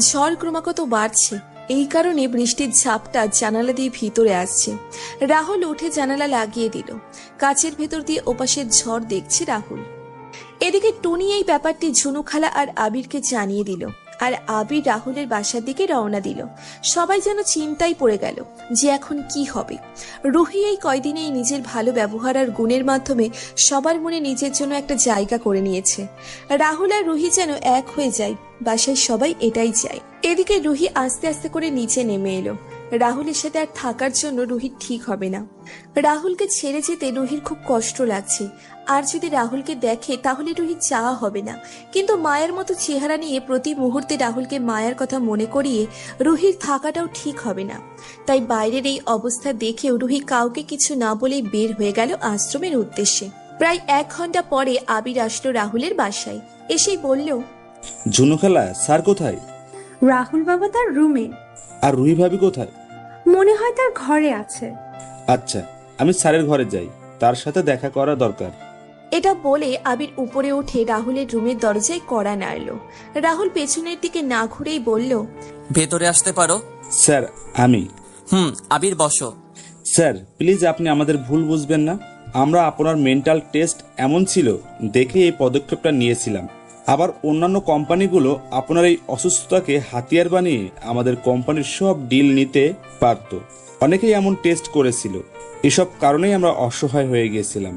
ঝড় ক্রমাগত বাড়ছে, এই কারণে বৃষ্টির ঝাপটা জানালা দিয়ে ভিতরে আসছে। রাহুল উঠে জানালা লাগিয়ে দিল। কাচের ভেতর দিয়ে ওপাশের ঝড় দেখছে রাহুল। এদিকে টুনি এই ব্যাপারটি ঝুনু খালা আর আবিরকে জানিয়ে দিল, আর আবির রাহুলের বাসার দিকে রওনা দিল। সবাই যেন চিন্তায় পড়ে গেল যে এখন কি হবে। রুহি এই কয়দিনেই নিজের ভালো ব্যবহার আর গুণের মাধ্যমে সবার মনে নিজের জন্য একটা জায়গা করে নিয়েছে। রাহুল আর রুহি যেন এক হয়ে যায়, বাসায় সবাই এটাই চায়। এদিকে রুহি আস্তে আস্তে করে নিচে নেমে এলো। রাহুলের সাথে আর থাকার জন্য রুহির ঠিক হবে না। রাহুলকে ছেড়ে যেতে রুহির খুব কষ্ট লাগছে, আর যদি রাহুলকে দেখে তাহলে রুহির চাওয়া হবে না। কিন্তু মায়ের মতো চেহারা নিয়ে প্রতি মুহূর্তে রাহুলকে মায়ের কথা মনে করিয়ে রুহির থাকাটাও ঠিক হবে না। তাই বাইরের এই অবস্থা দেখেও রুহি কাউকে কিছু না বলেই বের হয়ে গেল আশ্রমের উদ্দেশ্যে। প্রায় 1 ঘন্টা পরে আবির আসলো রাহুলের বাসায়। এসেই বলল, ঝুনু খালা, স্যার কোথায়? রাহুল বাবা তার রুমে। আর রুহি ভাবি কোথায়? মনে হয় তার ঘরে আছে। আচ্ছা, আমি স্যারের ঘরে যাই, তার সাথে দেখা করা দরকার। এটা বলে আবির উপরে উঠে রাহুলের রুমের দরজায় কড়া নাড়ল। রাহুল পেছনের দিকে না ঘুরেই বলল, ভেতরে আসতে পারো? স্যার আমি। আবির বসো। স্যার প্লিজ, আপনি আমাদের ভুল বুঝবেন না। আমরা আপনার মেন্টাল টেস্ট এমন ছিল দেখে এই পদক্ষেপটা নিয়েছিলাম। আবার অন্যান্য কোম্পানিগুলো আপনার এই অসুস্থতাকে হাতিয়ার বানিয়ে আমাদের কোম্পানির সব ডিল নিতে পারত। অনেকেই এমন টেস্ট করেছিল। এসব কারণেই আমরা অসহায় হয়ে গিয়েছিলাম।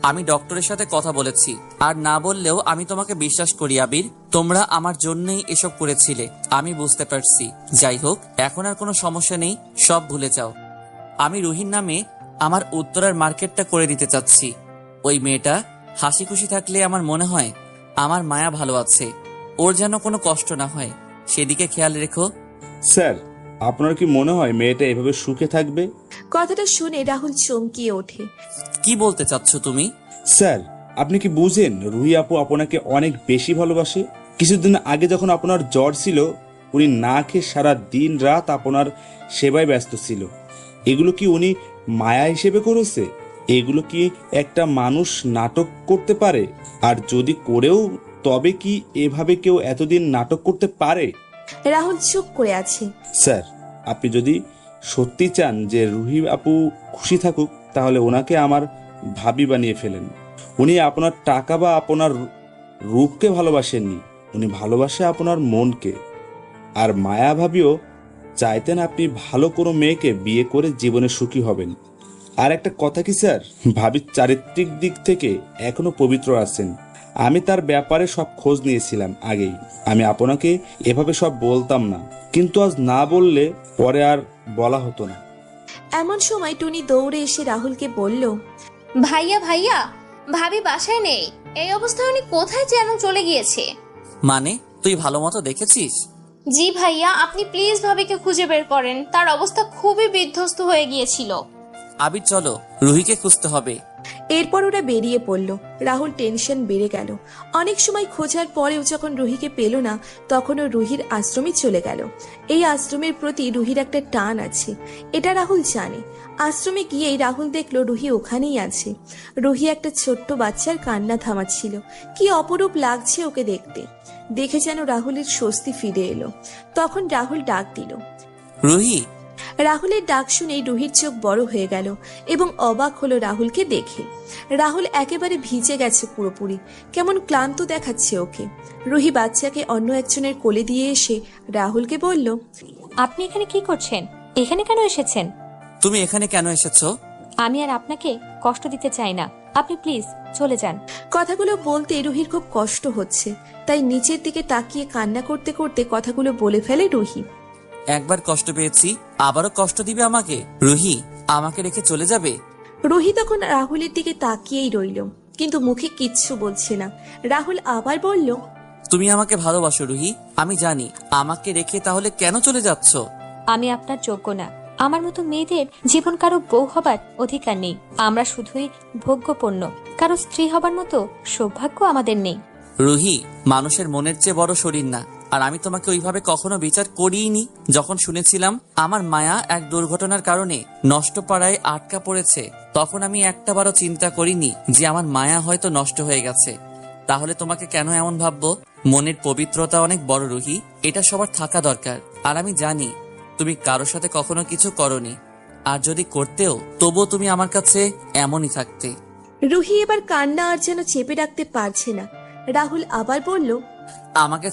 আমি ডক্টরের সাথে কথা বলেছি, আর না বললেও আমি তোমাকে বিশ্বাস করি আবির। তোমরা আমার জন্যই এসব করেছিলে, আমি বুঝতে পারছি। যাই হোক, এখন আর কোনো সমস্যা নেই, সব ভুলে যাও। আমি রুহির নামে আমার উত্তরার মার্কেটটা করে দিতে চাচ্ছি। ওই মেয়েটা হাসি খুশি থাকলে আমার মনে হয় আমার মায়া ভালো আছে, ওর যেন কোনো কষ্ট না হয়, সেদিকে খেয়াল রেখো। স্যার, আপনার কি মনে হয় মেয়েটা এভাবে সুখে থাকবে? কথাটা শুনে রাহুল চমকিয়ে ওঠে। কি বলতে চাচ্ছ তুমি? স্যার, আপনি কি বুঝেন রুহি আপু আপনাকে অনেক বেশি ভালোবাসে? কিছুদিন আগে যখন আপনার জ্বর ছিল, উনি না খেয়ে সারা দিন রাত আপনার সেবায় ব্যস্ত ছিল। এগুলো কি উনি মায়া হিসেবে করেছে? এগুলো কি একটা মানুষ নাটক করতে পারে? আর যদি করেও, তবে কি এভাবে কেউ এতদিন নাটক করতে পারে? রাহুল চুপ করে আছে। স্যার, আপনি যদি সত্যি চান যে রুহি আপু খুশি থাকুক, তাহলে ওনাকে আমার ভাবি বানিয়ে ফেলেন। উনি আপনার টাকা বা আপনার রূপকে ভালোবাসেননি, উনি ভালোবাসে আপনার মনকে। আর মায়া ভাবিও চাইতেন আপনি ভালো কোনো মেয়েকে বিয়ে করে জীবনে সুখী হবেন। আর একটা কথা কি স্যার, ভাবির চারিত্রিক দিক থেকে এখনো পবিত্র আছেন। আমি তার ব্যাপারে সব খোঁজ নিয়েছিলাম আগেই। আমি আপনাকে এভাবে সব বলতাম না, কিন্তু আজ না বললে পরে আর বলা হতো না। এমন সময় টুনি দৌড়ে এসে রাহুলকে বলল, ভাইয়া ভাইয়া, ভাবি বাসায় নেই। এই অবস্থায় উনি কোথায় যেন চলে গিয়েছে। মানে তুই ভালো মতো দেখেছিস? জি ভাইয়া, আপনি প্লিজ ভাবিকে খুঁজে বের করেন। তার অবস্থা খুবই বিধ্বস্ত হয়ে গিয়েছিল। আবির চলো, রুহিকে খুঁজতে হবে। এরপর ওরা বেরিয়ে পড়ল। রাহুল টেনশন বেড়ে গেল। অনেক সময় খোঁজার পরেও যখন রুহিকে পেল না, তখন ও রুহির আশ্রমে চলে গেল। এই আশ্রমের প্রতি রুহির একটা টান আছে, এটা রাহুল জানে। আশ্রমে গিয়েই রাহুল দেখলো রুহি ওখানেই আছে। রুহি একটা ছোট্ট বাচ্চার কান্না থামাচ্ছিল। কি অপরূপ লাগছে ওকে দেখতে। দেখে যেন রাহুলের স্বস্তি ফিরে এলো। তখন রাহুল ডাক দিল, রুহি। রাহুলের ডাক শুনেই রুহির চোখ বড় হয়ে গেল এবং অবাক হলো রাহুলকে দেখে। রাহুল একেবারে ভিজে গেছে পুরোপুরি, কেমন ক্লান্ত দেখাচ্ছে ওকে। রুহি বাচ্চাকে অন্য একজনের কোলে দিয়ে এসে রাহুলকে বলল, আপনি এখানে কি করছেন? এখানে কেন এসেছেন? তুমি এখানে কেন এসেছো? আমি আর আপনাকে কষ্ট দিতে চাই না, আপনি প্লিজ চলে যান। কথাগুলো বলতে রুহির খুব কষ্ট হচ্ছে, তাই নিচের দিকে তাকিয়ে কান্না করতে করতে কথাগুলো বলে ফেলে রুহি। একবার কষ্ট পেয়েছি, আবারও কষ্ট দিবে আমাকে? রুহি, আমাকে রেখে চলে যাবে? রুহি তখন রাহুলের দিকে তাকিয়েই রইল, কিন্তু মুখে কিচ্ছু বলছে না। রাহুল আবার বলল, তুমি আমাকে ভালোবাসো রুহি, আমি জানি। আমাকে রেখে তাহলে কেন চলে যাচ্ছ? আমি আপনার যোগ্য না। আমার মতো মেয়েদের জীবন কারো বউ হবার অধিকার নেই। আমরা শুধুই ভোগ্যপণ্য, কারো স্ত্রী হবার মতো সৌভাগ্য আমাদের নেই। রুহি, মানুষের মনের চেয়ে বড় শরীর না। আর আমি তোমাকে ওইভাবে কখনো বিচার করিনি। যখন শুনেছিলাম আমার মায়া এক দুর্ঘটনার কারণে নষ্ট পাড়ায় আটকা পড়েছে, তখন আমি একটাবারও চিন্তা করিনি যে আমার মায়া হয়তো নষ্ট হয়ে গেছে। তাহলে তোমাকে কেন এমন ভাববো? মনের পবিত্রতা অনেক বড় রুহি, এটা সবার থাকা দরকার। আর আমি জানি তুমি কারোর সাথে কখনো কিছু করনি, আর যদি করতেও তবুও তুমি আমার কাছে এমনই থাকতে। রুহি এবার কান্না আর যেন চেপে রাখতে পারছে না। রাহুল আবার বলল, আমাকে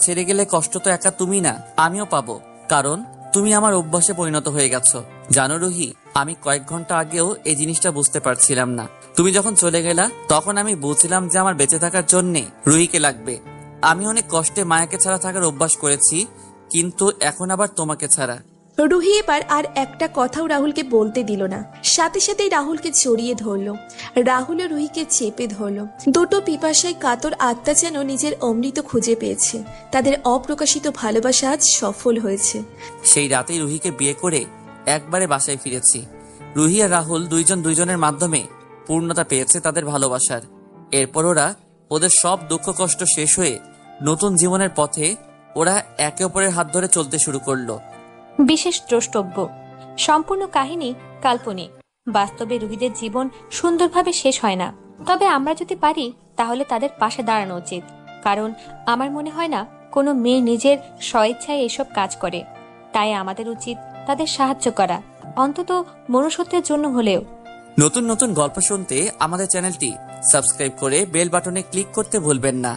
ছেড়ে গেলে কষ্ট তো একা তুমি না, আমিও পাবো। কারণ তুমি আমার অভ্যাসে পরিণত হয়ে গেছো। জানো রুহি, আমি কয়েক ঘন্টা আগেও এই জিনিসটা বুঝতে পারছিলাম না। তুমি যখন চলে গেলা, তখন আমি বুঝছিলাম যে আমার বেঁচে থাকার জন্যে রুহিকে লাগবে। আমি অনেক কষ্টে মায়াকে ছাড়া থাকার অভ্যাস করেছি, কিন্তু এখন আবার তোমাকে ছাড়া। রুহি এবার আর একটা কথাও রাহুলকে বলতে দিল না। সাথে সাথেই রাহুলকে জড়িয়ে ধরলো। রাহুল ও রুহিকে চেপে ধরলো। দুটো পিপাসায় কাতর আত্মা যেন নিজের অমৃত খুঁজে পেয়েছে। তাদের অপ্রকাশিত ভালোবাসা আজ সফল হয়েছে। সেই রাতেই রুহিকে বিয়ে করে একবারে বাসায় ফিরেছি। রুহি আর রাহুল দুইজনের মাধ্যমে পূর্ণতা পেয়েছে তাদের ভালোবাসার। এরপর ওদের সব দুঃখ কষ্ট শেষ হয়ে নতুন জীবনের পথে ওরা একে অপরের হাত ধরে চলতে শুরু করলো। বিশেষ দ্রষ্টব্য, সম্পূর্ণ কাহিনী কাল্পনিক। বাস্তবে রুহিদের জীবন সুন্দরভাবে শেষ হয় না। তবে আমরা যদি পারি তাহলে তাদের পাশে দাঁড়ানো উচিত। কারণ আমার মনে হয় না কোনো মেয়ে নিজের স্বেচ্ছায় এসব কাজ করে। তাই আমাদের উচিত তাদের সাহায্য করা, অন্তত মনুষ্যত্বের জন্য হলেও। নতুন নতুন গল্প শুনতে আমাদের চ্যানেলটি সাবস্ক্রাইব করে বেল বাটনে ক্লিক করতে ভুলবেন না।